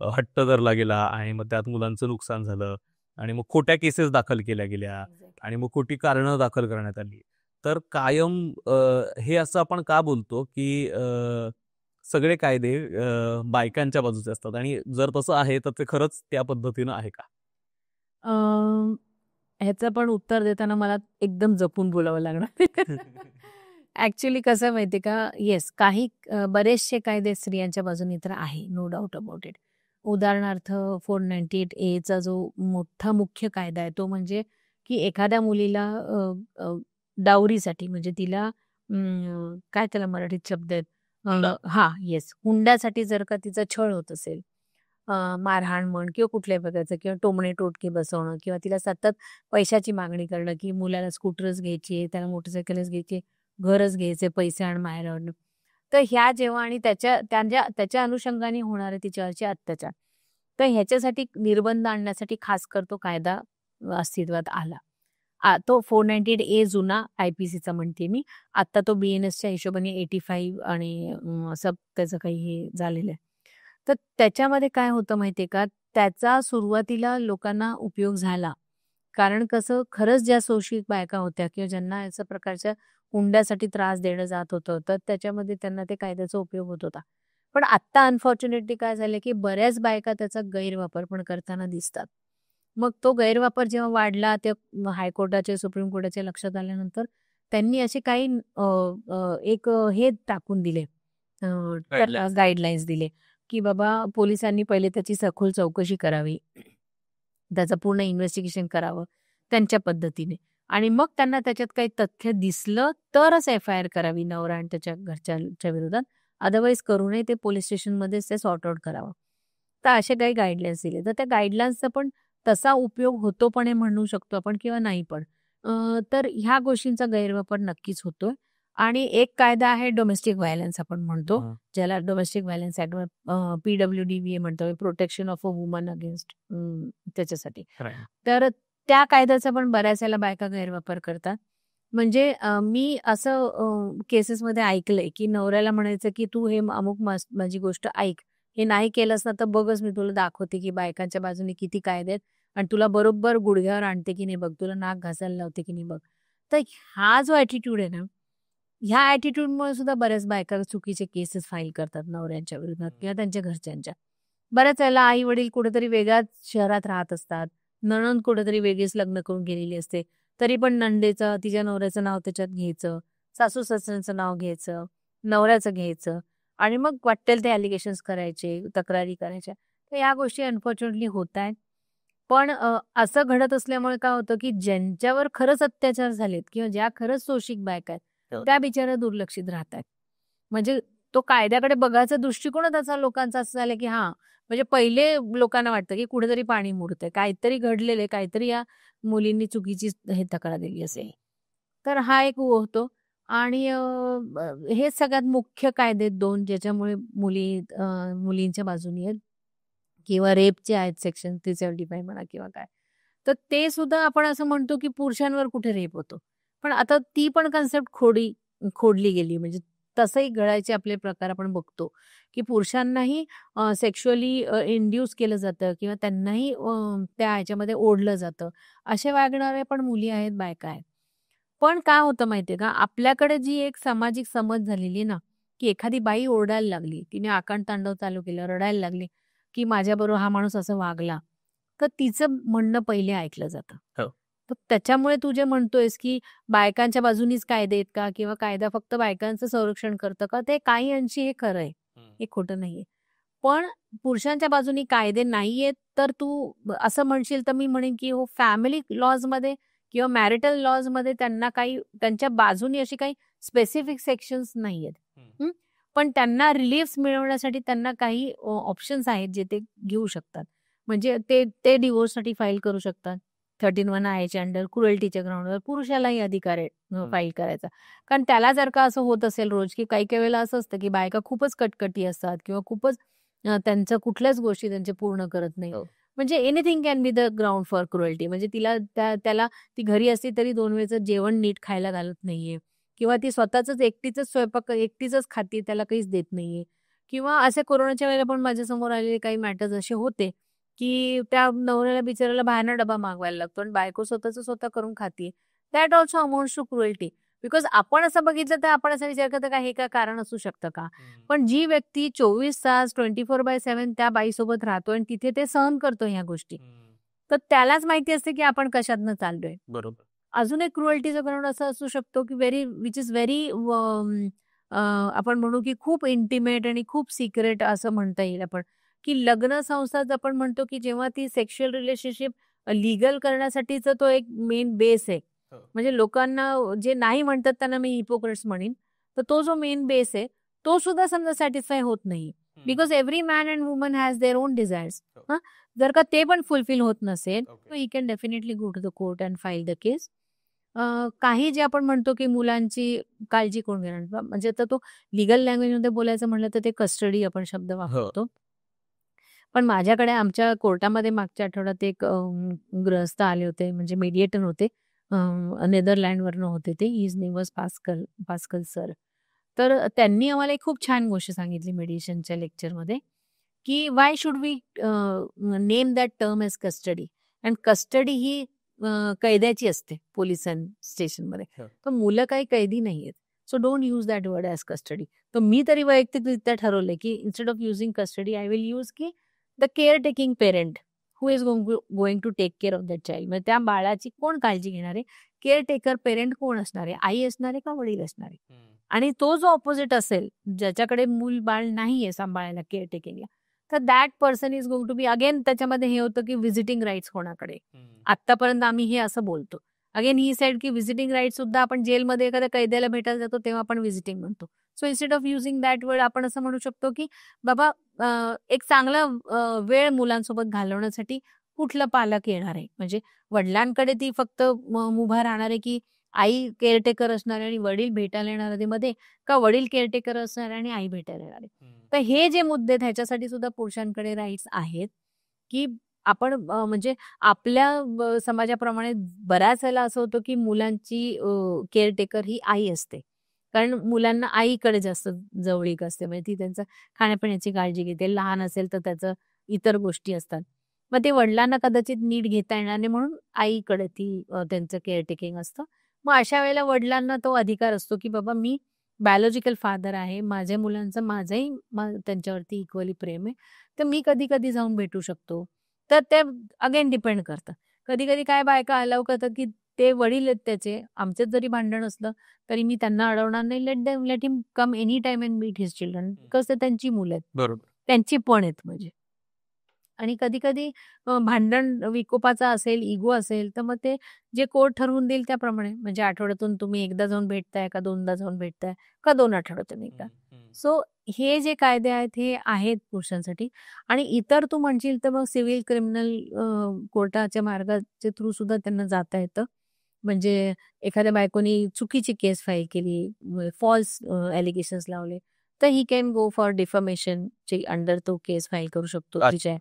हट्ट धरला गेला आणि मग त्यात मुलांचं नुकसान झालं आणि मग खोट्या केसेस दाखल केल्या गेल्या एक्झॅक्टली. आणि मग खोटी कारणं दाखल करण्यात आली. तर कायम हे असं आपण का बोलतो की सगळे कायदे बायकांच्या बाजूचे असतात आणि जर तसं आहे तर ते खरंच त्या पद्धतीनं आहे का? ह्याचं पण उत्तर देताना मला एकदम जपून बोलावं लागणार. ॲक्चुअली कसं आहे माहिती आहे का? येस, काही बरेचसे कायदे स्त्रियांच्या बाजूने तर आहे, नो डाऊट अबाउट इट. उदाहरणार्थ 498A चा जो मोठा मुख्य कायदा आहे, तो म्हणजे की एखाद्या मुलीला डावरीसाठी म्हणजे तिला काय त्याला मराठीत शब्द आहेत? हुंडा. येस. हुंड्यासाठी जर का तिचा छळ होत असेल, मारहाण म्हण किंवा कुठल्याही प्रकारचं किंवा टोमणे-टोटके बसवणं किंवा तिला सतत पैशाची मागणी करणं, की मुलाला स्कूटरच घ्यायची आहे, त्याला मोटरसायकलच घ्यायची आहे, घरच घ्यायचे, पैसे आण माहेर आणून. तर ह्या जेव्हा आणि त्याच्या अनुषंगाने होणारे तिच्यावरचे अत्याचार. तर ह्याच्यासाठी निर्बंध आणण्यासाठी खासकर तो कायदा अस्तित्वात आला. तो 498A जुना आय-पी-सीचा म्हणते मी. आता तो बी-एन-एसच्या हिशोबाने 85 आणि असं त्याचं काही हे झालेलं आहे. तर त्याच्यामध्ये काय होतं माहिती आहे का? त्याचा सुरुवातीला लोकांना उपयोग झाला. कारण कसं खरंच ज्या शोषित बायका होत्या किंवा ज्यांना अशा प्रकारच्या हुंड्यासाठी त्रास देणं जात होतं, तर त्याच्यामध्ये त्यांना ते कायद्याचा उपयोग होत होता. पण आत्ता अनफॉर्च्युनेटली काय झालं, की बऱ्याच बायका त्याचा गैरवापर पण करताना दिसतात. मग तो गैरवापर जेव्हा वाढला, ते हायकोर्टाच्या, सुप्रीम कोर्टाच्या लक्षात आल्यानंतर त्यांनी असे काही हे टाकून दिले Guidelines. गाईडलाईन्स दिले, की बाबा पोलिसांनी पहिले त्याची सखोल चौकशी करावी. त्याचं पूर्ण इन्व्हेस्टिगेशन करावं त्यांच्या पद्धतीने आणि मग त्यांना त्याच्यात काही तथ्य दिसलं तरच एफ-आय-आर करावी नवरा आणि त्याच्या घरच्यांच्या विरोधात. अदरवाईज करू नये, ते पोलीस स्टेशनमध्येच ते सॉर्ट आउट करावं. तर असे काही गाईडलाईन्स दिले. तर त्या गाईडलाईन्सचा पण तसा उपयोग होतो पण हे म्हणू शकतो आपण किंवा नाही पण. तर ह्या गोष्टींचा गैरवापर नक्कीच होतोय. आणि एक कायदा आहे डोमेस्टिक व्हायलन्स आपण म्हणतो, हां. ज्याला डोमेस्टिक व्हायलन्स ॲक्ट PWDVA म्हणतो, protection of a woman against त्याच्यासाठी. Crime. तर त्या कायद्याचा पण बऱ्याच वेळेला बायका गैरवापर करतात. म्हणजे मी असं केसेसमध्ये ऐकलंय, की नवऱ्याला म्हणायचं, की "तू हे अमुक माझी गोष्ट ऐक. हे नाही केलंस ना तर बघच मी तुला दाखवते, की बायकांच्या बाजूने किती कायदे आहेत आणि तुला बरोबर गुडघ्यावर आणते की नाही बघ, तुला नाक घासायला लावते की नाही बघ." तर हा जो ॲटिट्यूड आहे ना, ह्या ॲटिट्यूडमुळे सुद्धा बऱ्याच बायका चुकीचे केसेस फाईल करतात नवऱ्यांच्या विरोधात किंवा त्यांच्या घरच्यांच्या. बऱ्याच वेळेला आई-वडील कुठेतरी वेगळ्याच शहरात राहत असतात. नणंद कुठेतरी वेगळीच लग्न करून गेलेली असते. तरी पण नणंदेचं, तिच्या नवऱ्याचं नाव त्याच्यात घ्यायचं, सासू-सासऱ्यांचं नाव घ्यायचं, नवऱ्याचं घ्यायचं आणि मग वाटेल ते ॲलिगेशन्स करायचे, तक्रारी करायच्या. तर या गोष्टी अनफॉर्च्युनेटली होतायत. पण असं घडत असल्यामुळे काय होतं, की ज्यांच्यावर खरंच अत्याचार झालेत किंवा ज्या खरंच सोशिक बायका आहेत, त्या बिचाऱ्या दुर्लक्षित राहतायत. म्हणजे तो कायद्याकडे बघायचा दृष्टिकोनच असा लोकांचा असा झाला, की हां, म्हणजे पहिले लोकांना वाटतं, की कुठेतरी पाणी मुरतंय, काहीतरी घडलेलं आहे, काहीतरी या मुलींनी चुकीची हे तक्रार दिली असेल. तर हा एक होतो आणि हे सगळ्यात मुख्य कायदे 2 ज्याच्यामुळे मुलींच्या बाजूनी आहेत किंवा रेपचे आहेत सेक्शन 375 म्हणा किंवा काय. तर ते सुद्धा आपण असं म्हणतो, की पुरुषांवर कुठे रेप होतो. पण आता ती पण कन्सेप्ट खोडली गेली. म्हणजे तसंही घडायचे आपले प्रकार आपण बघतो, की पुरुषांनाही सेक्शुअली इंड्यूस केलं जातं किंवा त्यांनाही त्या ह्याच्यामध्ये ओढलं जातं. असे वागणाऱ्या पण मुली आहेत, बायका आहेत. पण काय होतं माहितीये का, आपल्याकडे जी एक सामाजिक समज झालेली आहे ना, की एखादी बाई ओरडायला लागली, तिने आकांडतांडव चालू केलं, रडायला लागली, की माझ्याबरोबर हा माणूस असं वागला, तर तिचं म्हणणं पहिले ऐकलं जातं. हो. तर त्याच्यामुळे तू जे म्हणतोयस, की बायकांच्या बाजूनीच कायदे आहेत का किंवा कायदा फक्त बायकांचं संरक्षण करतं का, ते काही अंशी हे खरं आहे. हे खोटं नाहीये. पण पुरुषांच्या बाजूनी कायदे नाहीयेत, तर तू असं म्हणशील तर मी म्हणेन, की हो फॅमिली लॉजमध्ये किंवा मॅरिटल लॉजमध्ये त्यांना काही त्यांच्या बाजूनी अशी काही स्पेसिफिक सेक्शन्स नाहीयेत. हं. पण त्यांना रिलीफ्स मिळवण्यासाठी त्यांना काही ऑप्शन्स आहेत जे ते घेऊ शकतात. म्हणजे ते डिव्होर्ससाठी फाईल करू शकतात. 13(1) आयच्या अंडर क्रुएल्टीच्या ग्राउंडवर पुरुषालाही अधिकार आहे फाईल करायचा. कारण त्याला जर का असं होत असेल रोज, की काही-काही वेळेला असं असतं, की बायका खूपच कटकटी असतात किंवा खूपच त्यांच्या कुठल्याच गोष्टी त्यांच्या पूर्ण करत नाही. हो. म्हणजे anything can be the ground for cruelty. म्हणजे त्याला ती घरी असली तरी 2 वेळचं जेवण नीट खायला घालत नाहीये किंवा ती स्वतःचंच एकटीचंच स्वयंपाक एकटीचंच खाते, त्याला काहीच देत नाहीये किंवा असे कोरोनाच्या वेळेला पण माझ्यासमोर आलेले काही मॅटर्स असे होते, की त्या नवऱ्याला बिचाऱ्याला बाहेरनं डबा मागवायला लागतो आणि बायको स्वतःचं स्वतः करून खातीये. That also amounts to cruelty. Because आपण असं बघितलं तर आपण असा विचार करतो का हे काय कारण असू शकतं का? पण जी व्यक्ती 24 तास 24/7 त्या बाईसोबत राहतो आणि तिथे ते सहन करतो ह्या गोष्टी. तर त्यालाच माहिती असते की आपण कशातनं चाललोय. बरोबर. अजून एक क्रुएल्टीचं ग्राउंड असं असू शकतो की व्हिच इज व्हेरी आपण म्हणू की खूप इंटिमेट आणि खूप सिक्रेट असं म्हणता येईल आपण, की लग्न संस्थाच आपण म्हणतो की जेव्हा ती सेक्शुअल रिलेशनशिप लीगल करण्यासाठीचा तो एक मेन बेस आहे. हो. म्हणजे लोकांना जे नाही म्हणतात त्यांना मी हिपोक्रेट्स म्हणेन. तर तो जो मेन बेस आहे, तो सुद्धा समजा सॅटिस्फाय होत नाही. Because every man and woman has their own desires. हो. जर का ते पण फुलफिल होत नसेल, ओके. तर ही can definitely go to the court and file the case. काही जे आपण म्हणतो की मुलांची काळजी कोण घेणार? म्हणजे आता तो लीगल लँग्वेजमध्ये बोलायचं म्हटलं तर ते कस्टडी आपण शब्द हो. वापरतो. पण माझ्याकडे आमच्या कोर्टामध्ये मागच्या आठवड्यात एक गृहस्थ आले होते, म्हणजे मेडिएटर होते. नेदरलँडवरनं होते ते. His name was pascal sir. तर त्यांनी आम्हाला एक खूप छान गोष्ट सांगितली मेडिएशनच्या लेक्चरमध्ये, की why should we name that term as custody? And custody ही कैद्याची असते पोलिस स्टेशनमध्ये. हो. तर मुलं काही कैदी नाहीयेत. So don't use that word as custody. तर मी तरी वैयक्तिकरित्या ठरवलंय, की instead of using custody I will use की the care taking parent who is going to take care of that child. म्हणजे त्या बाळाची कोण काळजी घेणार आहे? केअर टेकर पेरेंट कोण असणार आहे? आई असणार आहे का वडील असणार आहे? आणि तो जो ऑपोजिट असेल, ज्याच्याकडे मूल बाळ नाहीये सांभाळायला केअर टेकिंगला, तर that person is going to be again त्याच्यामध्ये हे होतं की व्हिजिटिंग राईट्स कोणाकडे? आत्तापर्यंत आम्ही हे असं बोलतो. अगेन ही सेड की व्हिजिटिंग राईट सुद्धा आपण जेलमध्ये एखाद्या कैद्याला भेटायला जातो तेव्हा आपण व्हिजिटिंग म्हणतो. So instead of using that word आपण असं म्हणू शकतो की बाबा एक चांगला वेळ मुलांसोबत घालवण्यासाठी कुठलं पालक येणार आहे. म्हणजे वडिलांकडे ती फक्त उभा राहणार आहे की आई केअरटेकर असणार आहे आणि वडील भेटायला येणार आहे मध्ये, का वडील केअरटेकर असणार आहे आणि आई भेटायला येणार आहे. तर हे जे मुद्दे आहेत ह्याच्यासाठी सुद्धा पुरुषांकडे राईट्स आहेत की आपण म्हणजे आपल्या समाजाप्रमाणे बऱ्याच वेळेला असं होतं की मुलांची केअरटेकर ही आई असते. कारण मुलांना आईकडे जास्त जवळीक असते. म्हणजे ती त्यांचं खाण्यापिण्याची काळजी घेते. लहान असेल तर त्याचं इतर गोष्टी असतात. मग ते वडिलांना कदाचित नीट घेता येणार नाही म्हणून आईकडे त्यांचं केअरटेकिंग असतं. मग अशा वेळेला वडिलांना तो अधिकार असतो की बाबा मी बायोलॉजिकल फादर आहे. माझ्या मुलांचं माझंही त्यांच्यावरती इक्वली प्रेम आहे. तर मी कधी-कधी जाऊन भेटू शकतो. तर ते अगेन डिपेंड करतं. कधी-कधी काय बायका अलाऊ करतात की ते वडील आहेत त्याचे, आमच्यात जरी भांडण असलं तरी मी त्यांना अडवणार नाही. Let him come any time and meet his children. Because ते त्यांची मुलं आहेत. बरोबर. त्यांची पण आहेत म्हणजे. आणि कधी-कधी भांडण विकोपाचा असेल, इगो असेल, तर मग ते जे कोर्ट ठरवून देईल त्याप्रमाणे म्हणजे आठवड्यातून तुम्ही एकदा जाऊन भेटताय का दोनदा जाऊन भेटताय का 2 आठवड्यातून एकदा. सो हे जे कायदे आहेत हे आहेत पुरुषांसाठी. आणि इतर तू म्हणशील तर मग सिव्हिल क्रिमिनल कोर्टाच्या मार्गाच्या थ्रू सुद्धा त्यांना जाता येतं. म्हणजे एखाद्या बायकोनी चुकीची केस फाईल केली, फॉल्स ॲलिगेशन्स लावले, तर ही कॅन गो फॉर डिफमेशनची अंडर तो केस फाईल करू शकतो तिच्या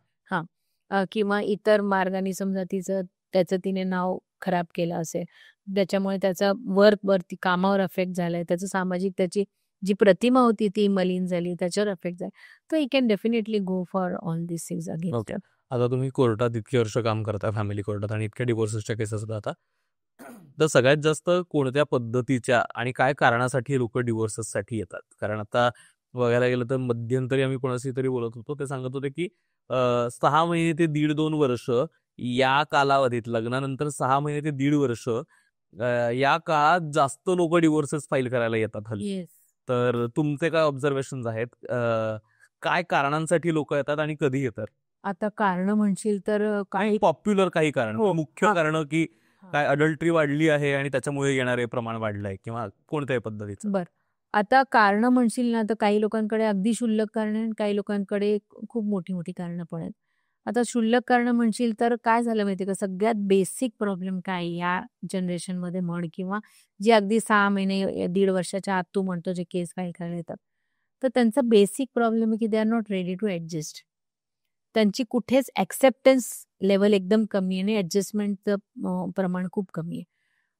किंवा इतर मार्गाने समजा त्याचं तिने नाव खराब केलं असेल, त्याच्यामुळे त्याचा वर्कवरती कामावर अफेक्ट झालाय, त्याचं सामाजिक त्याची जी प्रतिमा होती ती मलिन झाली, त्याच्यावर अफेक्ट झाला, तर ही can definitely go for all this things against. Okay. आता तुम्ही कोर्टात इतकी वर्ष काम करता, फॅमिली कोर्टात, आणि इतक्या डिव्होर्सेसच्या केसेस राहता. तर सगळ्यात जास्त कोणत्या पद्धतीच्या आणि काय कारणासाठी लोक डिव्होर्सेससाठी येतात? कारण आता बघायला गेलं तर मध्यंतरी आम्ही कोणाशी तरी बोलत होतो, ते सांगत होते की 6 महिने ते 1.5-2 वर्ष या कालावधीत, लग्नानंतर 6 महिने ते 1.5 वर्ष या काळात जास्त लोक डिव्होर्सेस फाईल करायला येतात हल्ली. येस. तर तुमचे काय ऑब्झर्वेशन आहेत? काय कारणांसाठी लोक येतात आणि कधी येतात? आता कारण म्हणशील तर काही पॉप्युलर काही कारण, हो. मुख्य हा. कारण की हा. काय अडल्ट्री वाढली आहे आणि त्याच्यामुळे येणारे प्रमाण वाढलंय किंवा कोणत्याही पद्धतीचं? बर. आता कारण म्हणशील ना तर काही लोकांकडे अगदी क्षुल्लक कारण आहे आणि काही लोकांकडे खूप मोठी मोठी कारणं पण आहेत. आता क्षुल्लक कारण म्हणशील तर काय झालं माहितीये का, सगळ्यात बेसिक प्रॉब्लेम काय या जनरेशनमध्ये म्हण किंवा जे अगदी 6 महिने 1.5 वर्षाच्या आत तू म्हणतो जे केस फाईल करायला येतात, तर त्यांचा बेसिक प्रॉब्लेम आहे की they are not ready to adjust. त्यांची कुठेच ऍक्सेप्टन्स लेवल एकदम कमी आहे आणि ऍडजस्टमेंटचं प्रमाण खूप कमी आहे.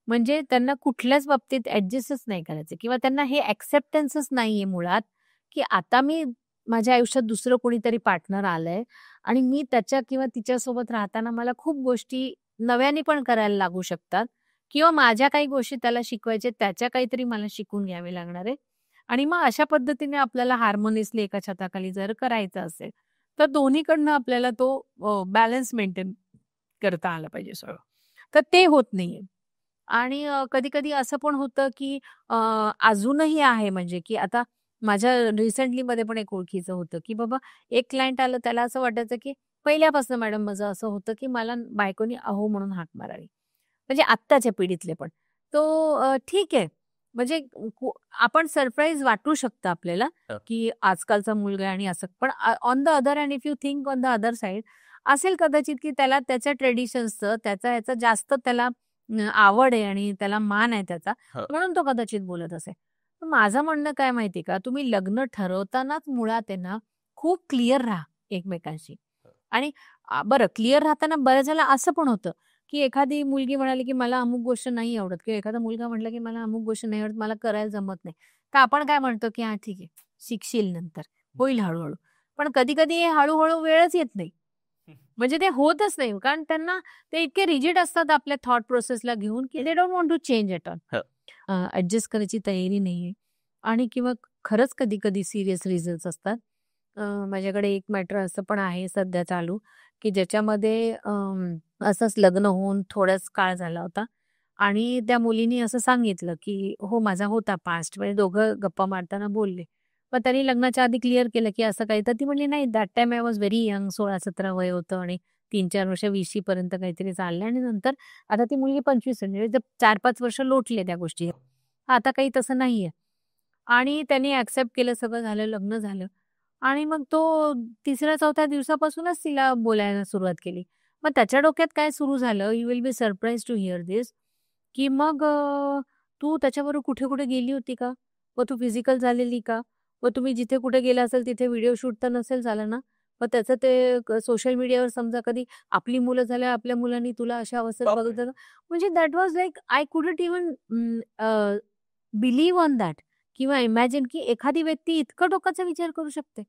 म्हणजे त्यांना कुठल्याच बाबतीत ऍडजस्टच नाही करायचं किंवा त्यांना हे ऍक्सेप्टन्सच नाहीये मुळात की आता मी माझ्या आयुष्यात दुसरं कोणीतरी पार्टनर आलंय आणि मी त्याच्या किंवा तिच्यासोबत राहताना मला खूप गोष्टी नव्याने पण करायला लागू शकतात किंवा माझ्या काही गोष्टी त्याला शिकवायच्या त्याच्या काहीतरी मला शिकून घ्यावे लागणार आहे. आणि मग अशा पद्धतीने आपल्याला हार्मोनियसली एका छताखाली जर करायचं असेल तर दोन्हीकडनं आपल्याला तो बॅलन्स मेंटेन करता आला पाहिजे सगळं. तर ते होत नाहीये. आणि कधी-कधी असं पण होतं की अजूनही आहे म्हणजे की आता माझ्या रिसेंटलीमध्ये पण एक ओळखीचं होतं की बाबा एक क्लायंट आलं, त्याला असं वाटायचं की पहिल्यापासून मॅडम माझं असं होतं की मला बायकोनी अहो म्हणून हाक मारावी. म्हणजे आत्ताच्या पिढीतले पण. तो ठीक आहे. म्हणजे आपण सरप्राईज वाटू शकतं आपल्याला की आजकालचा मुलगा आहे आणि असं. पण on the other hand if you think on the other side असेल कदाचित की त्याला त्याच्या ट्रेडिशन्सचं ह्याचा जास्त त्याला आवड आहे आणि त्याला मान आहे त्याचा, म्हणून तो कदाचित बोलत असेल. पण माझं म्हणणं काय माहिती का, तुम्ही लग्न ठरवतानाच मुळात आहे ना खूप क्लिअर राहा एकमेकांशी. आणि बरं क्लिअर राहताना बऱ्याच वेळेला असं पण होतं की एखादी मुलगी म्हणाली की मला अमुक गोष्ट नाही आवडत किंवा एखादा मुलगा म्हटला की मला अमुक गोष्ट नाही आवडत, मला करायला जमत नाही. तर आपण काय म्हणतो की हा ठीक आहे, शिकशील नंतर, होईल हळूहळू. पण कधी-कधी हे हळूहळू वेळच येत नाही. म्हणजे ते होतच नाही कारण त्यांना ते इतके रिजिड असतात आपल्या थॉट प्रोसेसला घेऊन की they don't want to change at all. Adjust करायची तयारी नाहीये. आणि किंवा खरंच कधी-कधी सिरियस रिझन्स असतात. माझ्याकडे एक मॅटर असं पण आहे सध्या चालू की ज्याच्यामध्ये असंच लग्न होऊन थोडाच काळ झाला होता आणि त्या मुलीने असं सांगितलं की हो माझा होता पास्ट. म्हणजे दोघं गप्पा मारताना बोलले. मग त्यांनी लग्नाच्या आधी क्लिअर केलं की असं काही, तर ती म्हणली नाही that time I was very young, 16-17 वय होतं आणि 3-4 वर्ष 20 पर्यंत काहीतरी चाललं आणि नंतर आता ती मुलगी 25 म्हणजे 4-5 वर्ष लोटले त्या गोष्टी. आता काही तसं नाहीये. आणि त्यांनी ऍक्सेप्ट केलं, सगळं झालं, लग्न झालं. आणि मग तो 3ऱ्या-4थ्या दिवसापासूनच तिला बोलायला सुरुवात केली. मग त्याच्या डोक्यात काय सुरू झालं, you will be surprised to hear this, की मग तू त्याच्याबरोबर कुठे-कुठे गेली होती का? मग तू फिजिकल झालेली का? मग तुम्ही जिथे कुठे गेला असेल तिथे व्हिडिओ शूट तर नसेल झालं ना? मग त्याचं ते सोशल मीडियावर समजा कधी आपली मुलं झाल्यावर आपल्या मुलांनी तुला अशा अवस्थेत बापरे. बघितलं, म्हणजे that was like I couldn't even believe on that, किंवा इमॅजिन की एखादी व्यक्ती इतकं डोक्याचा विचार करू शकते.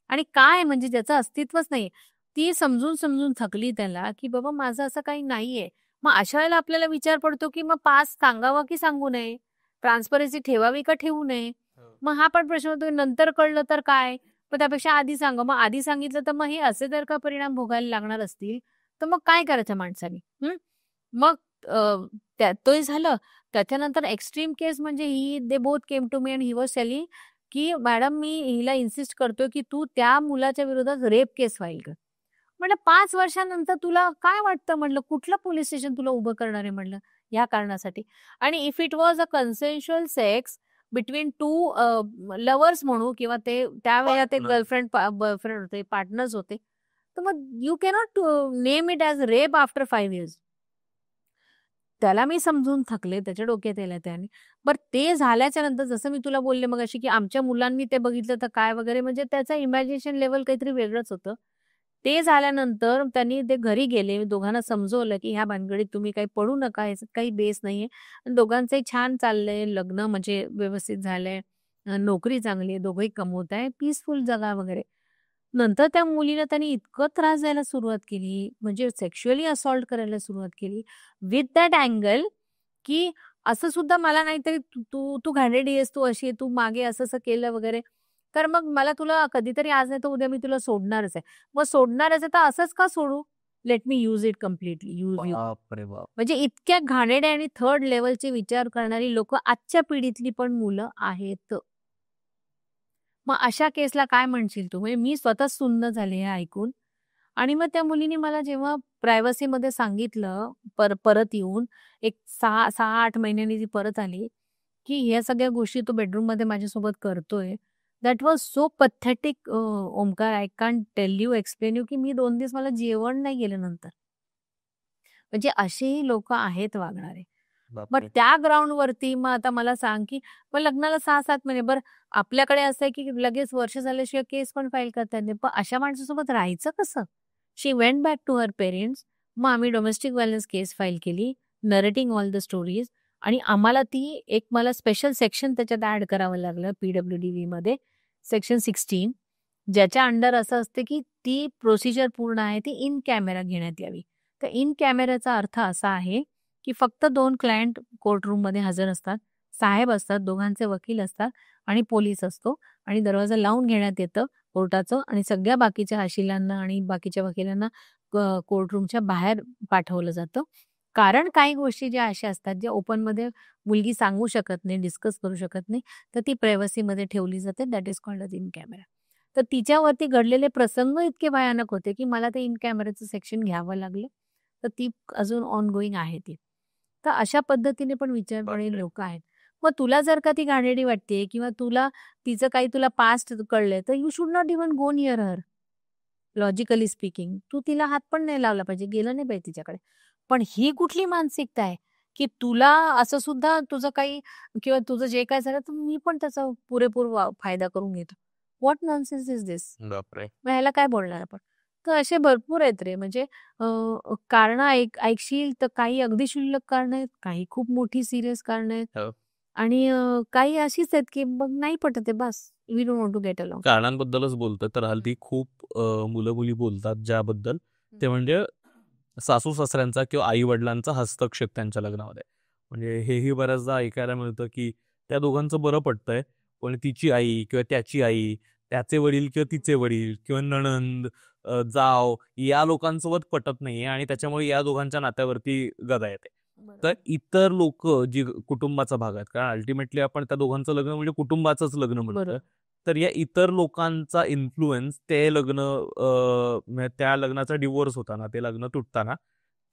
आणि काय म्हणजे ज्याचं अस्तित्वच नाहीये. ती समजून थकली त्याला, की बाबा माझं असं काही नाहीये. मग अशा वेळेला आपल्याला विचार पडतो, की मग पास सांगावा की सांगू नये? ट्रान्सपरन्सी ठेवावी का ठेवू नये? मग हा पण प्रश्न होतो. नंतर कळलं तर काय? मग त्यापेक्षा आधी सांगा. मग आधी सांगितलं तर मग हे असे जर का परिणाम भोगायला लागणार असतील, तर मग काय करायचं माणसाने? मग ते झालं. त्याच्यानंतर एक्स्ट्रीम केस म्हणजे they both came to me and he was telling, की मॅडम मी हिला इन्सिस्ट करतोय, की तू त्या मुलाच्या विरोधात रेप केस फाईल कर. म्हटलं 5 वर्षानंतर तुला काय वाटतं, म्हटलं कुठलं पोलीस स्टेशन तुला उभं करणार आहे म्हटलं या कारणासाठी. आणि if it was a consensual sex between 2 lovers म्हणू, किंवा ते त्यावेळेला ते Partner. गर्लफ्रेंड बॉयफ्रेंड होते, पार्टनर्स होते. तर मग you cannot name it as rape after 5 years. त्याला मी समजून थकले, त्याच्या डोक्यात यायला त्याने. बरं ते झाल्याच्या नंतर जसं मी तुला बोलले मगाशी, की आमच्या मुलांनी ते बघितलं तर काय वगैरे, म्हणजे त्याचं इमॅजिनेशन लेव्हल काहीतरी वेगळंच होतं. ते झाल्यानंतर त्यांनी ते घरी गेले, दोघांना समजवलं, की ह्या भानगडीत तुम्ही काही पडू नका, ह्याच्यात काही बेस नाहीये. आणि दोघांचंही छान चाललंय, लग्न म्हणजे व्यवस्थित झालंय, नोकरी चांगली आहे, दोघंही कमवताय, पीसफुल जगा वगैरे. नंतर त्या मुलीला त्यांनी इतकं त्रास द्यायला सुरुवात केली, म्हणजे सेक्शुअली असॉल्ट करायला सुरुवात केली, विथ दॅट अँगल, की असं सुद्धा मला नाहीतरी तू तू तू घाणेरडी आहेस, तू अशी आहे, तू मागे असं-असं केलं वगैरे. तर मग मला तुला कधीतरी आज नाही तर उद्या मी तुला सोडणारच आहे. मग सोडणारच आहे तर असंच का सोडू? Let me use it completely, use you. बापरे बाप. म्हणजे इतक्या घाणेरड्या आणि थर्ड लेव्हलचे विचार करणारी लोकं आजच्या पिढीतली पण मुलं आहेत. मग अशा केसला काय म्हणशील तू? म्हणजे मी स्वतः सुन्न झाले हे ऐकून. आणि मग त्या मुलीने मला जेव्हा प्रायव्हसीमध्ये सांगितलं, परत येऊन एक 6-8 महिन्यांनी ती परत आली, की ह्या सगळ्या गोष्टी तो बेडरूममध्ये माझ्यासोबत करतोय. That was so pathetic Omkar, I can't tell you, explain you, की मी 2 दिवस मला जेवण नाही गेलं नंतर. म्हणजे असेही लोकं आहेत वागणारे. मग बापरे. त्या ग्राउंडवरती मग आता मला सांग, की मग लग्नाला 6-7 महिने, बरं आपल्याकडे असं आहे, की लगेच वर्ष झाल्याशिवाय केस पण फाईल करता येत नाही. पण अशा माणसासोबत राहायचं कसं? She went back to her parents. मग आम्ही डोमेस्टिक व्हायलन्स केस फाईल केली, नरेटिंग ऑल द स्टोरीज. आणि आम्हाला ती एक मला स्पेशल सेक्शन त्याच्यात ॲड करावं लागलं PWDVमध्ये, सेक्शन 16, ज्याच्या अंडर असं असते, की ती प्रोसिजर पूर्ण आहे ती इन कॅमेरा घेण्यात यावी. तर इन कॅमेराचा अर्थ असा आहे, की फक्त 2 क्लायंट कोर्टरूममध्ये हजर असतात, साहेब असतात, दोघांचे वकील असतात आणि पोलीस असतो, आणि दरवाजा लावून घेण्यात येतं कोर्टाचं, आणि सगळ्या बाकीच्या आशिलांना आणि बाकीच्या वकिलांना कोर्टरूमच्या बाहेर पाठवलं जातं. कारण काही गोष्टी ज्या अशा असतात, ज्या ओपनमध्ये मुलगी सांगू शकत नाही, डिस्कस करू शकत नाही, तर ती प्रायव्हसीमध्ये ठेवली जाते. That is called a in camera. तर तिच्यावरती घडलेले प्रसंग इतके भयानक होते, की मला ते इन कॅमेराचं सेक्शन घ्यावं लागलं. तर ती अजून ऑनगोईंग आहे ती. तर अशा पद्धतीने पण विचारणारी बापरे. लोकं आहेत. मग तुला जर का ती घाणेरडी वाटते, किंवा तुला तिचं काही तुला पास्ट कळलंय, तर you should not even go near her. Logically speaking तू तिला हात पण नाही लावला पाहिजे, गेलं नाही पाहिजे तिच्याकडे. पण ही कुठली मानसिकता आहे, की तुला असं सुद्धा तुझं काही, किंवा तुझं जे काय झालं तर मी पण त्याचा पुरेपूर फायदा करून घेतो. व्हॉट नॉनसेन्स इज दिस? बापरे. मग ह्याला काय बोलणार आपण? तर असे भरपूर आहेत रे, म्हणजे कारणं ऐकशील तर काही अगदी क्षुल्लक कारणं आहेत, काही खूप मोठी सीरियस कारणं आहेत, हो. आणि काही अशीच आहेत, की मग नाही पटत आहे बस. We don't want to get along. कारणांबद्दलच बोलतोय तर हल्ली खूप मुलं-मुली बोलतात ज्याबद्दल, ते म्हणजे सासू-सासऱ्यांचा किंवा आई-वडिलांचा हस्तक्षेप त्यांच्या लग्नामध्ये. म्हणजे हेही बऱ्याचदा ऐकायला मिळतं, की त्या दोघांचं बरं पटतंय, पण तिची आई किंवा त्याची आई, त्याचे वडील किंवा तिचे वडील किंवा नणंद, जाव या लोकांसोबत पटत नाहीये आणि त्याच्यामुळे या दोघांच्या नात्यावरती गदा येते. तर इतर लोकं जी कुटुंबाचा भाग आहेत, कारण अल्टिमेटली आपण त्या दोघांचं लग्न म्हणजे कुटुंबाचंच लग्न म्हणतोय. बरोबर. तर या इतर लोकांचा इन्फ्लुअन्स ते लग्न, म्हणजे त्या लग्नाचा डिव्होर्स होताना, ते लग्न तुटताना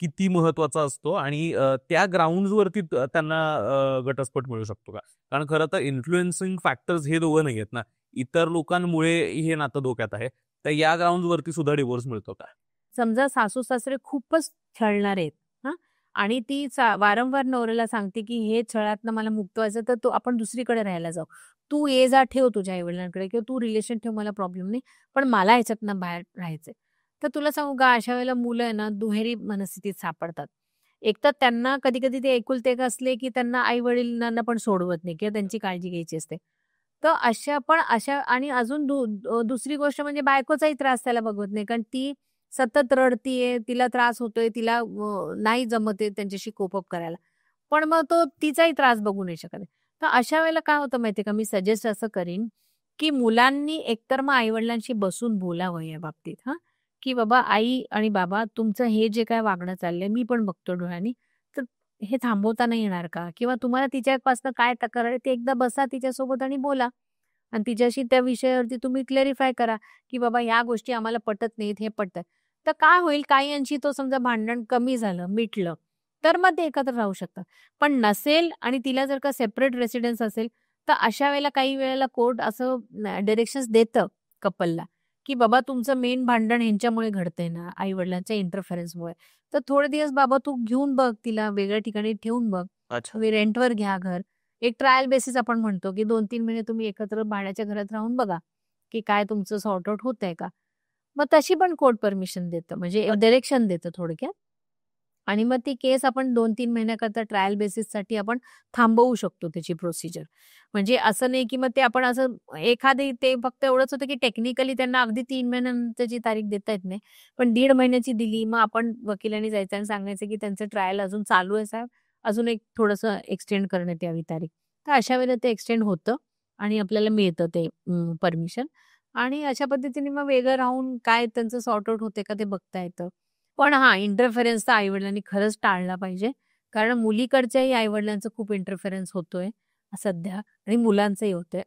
किती महत्वाचा असतो आणि त्या ग्राउंड्सवरती त्यांना घटस्फोट मिळू शकतो का? कारण खरं तर इन्फ्लुएन्सिंग फॅक्टर्स हे दोघं नाही आहेत ना, इतर लोकांमुळे हे नातं धोक्यात आहे. तर या ग्राउंड्सवरती सुद्धा डिव्होर्स मिळतो का? समजा सासू सासरे खूपच छळणार आहेत हा, आणि ती वारंवार नवऱ्याला सांगते की हे छळातनं मला मुक्त व्हायचं, तर तो आपण दुसरीकडे राहायला जाऊ, तू ये जा ठेव तुझ्या आईवडिलांकडे किंवा तू रिलेशन ठेव, मला प्रॉब्लेम नाही, पण मला ह्याच्यातनं बाहेर राहायचंय. तर तुला सांगू का, अशा वेळेला मुलं आहे ना दुहेरी मनस्थितीत सापडतात. एक तर त्यांना कधी कधी ते एकुलते एक असले की त्यांना आई वडिलांना पण सोडवत नाही किंवा त्यांची काळजी घ्यायची असते. तर अशा आणि अजून दुसरी गोष्ट म्हणजे बायकोचाही त्रास त्याला बघवत नाही, कारण ती सतत रडतीये, तिला त्रास होतोय, तिला नाही जमत आहे त्यांच्याशी कोप अप करायला. पण मग तो तिचाही त्रास बघू नाही शकत आहे. तर अशा वेळेला काय होतं माहितीये का, मी सजेस्ट असं करीन, की मुलांनी एकतर मग आई-वडिलांशी बसून बोलावं या बाबतीत हां, की बाबा आई आणि बाबा तुमचं हे जे काय वागणं चाललंय मी पण बघतो डोळ्यांनी, तर हे थांबवता नाही येणार का? किंवा तुम्हाला तिच्यापासून काय तक्रार आहे ते एकदा बसा तिच्यासोबत आणि बोला. आणि तिच्याशी त्या विषयावरती तुम्ही क्लेरिफाय करा, की बाबा ह्या गोष्टी आम्हाला पटत नाहीत, हे पटतं. तर काय होईल, काही अंशी तो समजा भांडण कमी झालं, मिटलं, तर मग ते एकत्र राहू शकतात. पण नसेल आणि तिला जर का सेपरेट रेसिडेन्स असेल, तर अशा वेळेला काही वेळेला कोर्ट असं डायरेक्शन्स देतं कपलला, की बाबा तुमचं मेन भांडण ह्यांच्यामुळे घडतंय ना, आई-वडिलांच्या इंटरफेरन्समुळे. तर थोडे दिवस बाबा तू घेऊन बघ, तिला वेगळ्या ठिकाणी ठेवून बघ. अच्छा. तुम्ही रेंटवर घ्या घर. एक ट्रायल बेसिस आपण म्हणतो, की 2-3 महिने तुम्ही एकत्र भाड्याच्या घरात राहून बघा, की काय तुमचं सॉर्ट आउट होतंय का? मग तशी पण कोर्ट परमिशन देतं, म्हणजे डायरेक्शन देतं थोडक्यात. आणि मग ती केस आपण 2-3 महिन्याकरता ट्रायल बेसिससाठी आपण थांबवू शकतो त्याची प्रोसिजर. म्हणजे असं नाही, की मग ते आपण असं एखादी ते फक्त एवढंच होतं, की टेक्निकली त्यांना अगदी 3 महिन्यानंतरची तारीख देता येत नाही. पण 1.5 महिन्याची दिली, मग आपण वकिलांनी जायचं आणि सांगायचं, की त्यांचं ट्रायल अजून चालू आहे साहेब, अजून एक थोडंसं एक्सटेंड करण्यात यावी तारीख. तर अशा वेळेला ते एक्सटेंड होतं आणि आपल्याला मिळतं ते परमिशन, आणि अशा पद्धतीने मग वेगळं राहून काय त्यांचं सॉर्ट आउट होते का ते बघता येतं. पण हां, इंटरफेरन्स तर आई-वडिलांनी खरंच टाळला पाहिजे. कारण मुलीकडच्याही आई-वडिलांचा खूप इंटरफेरन्स होतोय सध्या, आणि मुलांचंही होतंय.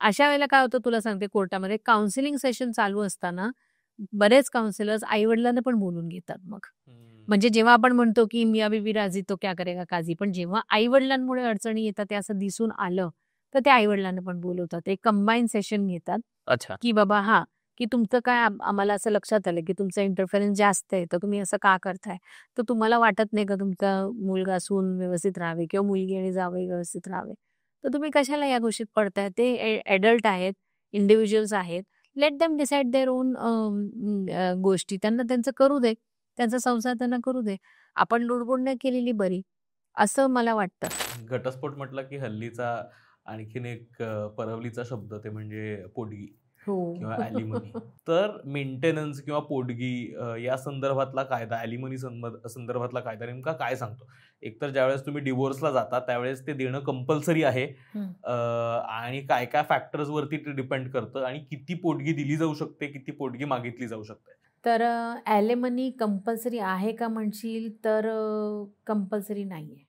अशा वेळेला काय होतं तुला सांगते, कोर्टामध्ये काउन्सिलिंग सेशन चालू असताना बरेच काउन्सिलर्स आई-वडिलांना पण बोलून घेतात मग. हम्म. म्हणजे जेव्हा आपण म्हणतो, की मियाँ बीवी राजी तो क्या करेगा काजी. पण जेव्हा आई-वडिलांमुळे अडचणी येतात ते असं दिसून आलं, तर ते आई-वडिलांना पण बोलवतात. एक कंबाईन सेशन घेतात, अच्छा. की बाबा हां, की तुमचं काय आम्हाला असं लक्षात आलं, की तुमचा इंटरफेरन्स जास्त आहे, तर तुम्ही असं का करताय? तर तुम्हाला वाटत नाही का तुमचा मुलगा सून व्यवस्थित राहावे किंवा मुलगी आणि जावई व्यवस्थित राहावे? तर तुम्ही कशाला या गोष्टीत पडताय? ते ॲडल्ट आहेत, इंडिव्हिज्युअल्स आहेत. Let them decide their own गोष्टी. त्यांना त्यांचं करू दे. त्यांचा संसार त्यांना करू दे. आपण लुडबुड नाही केलेली बरी, असं मला वाटतं. घटस्फोट म्हटला की हल्लीचा आणखीन एक परवलीचा शब्द ते म्हणजे पोटगी हो. किंवा ॲलिमनी. तर मेंटेनन्स किंवा पोटगी या संदर्भातला कायदा, ॲलिमनी संदर्भातला कायदा नेमका काय सांगतो? एकतर ज्यावेळेस तुम्ही डिव्होर्सला जाता त्यावेळेस ते देणं कंपल्सरी आहे. हं. आणि काय-काय फॅक्टर्सवरती ते डिपेंड करतं आणि किती पोटगी दिली जाऊ शकते, किती पोटगी मागितली जाऊ शकते? तर ॲलिमनी कंपल्सरी आहे का म्हणशील तर कंपल्सरी नाहीये.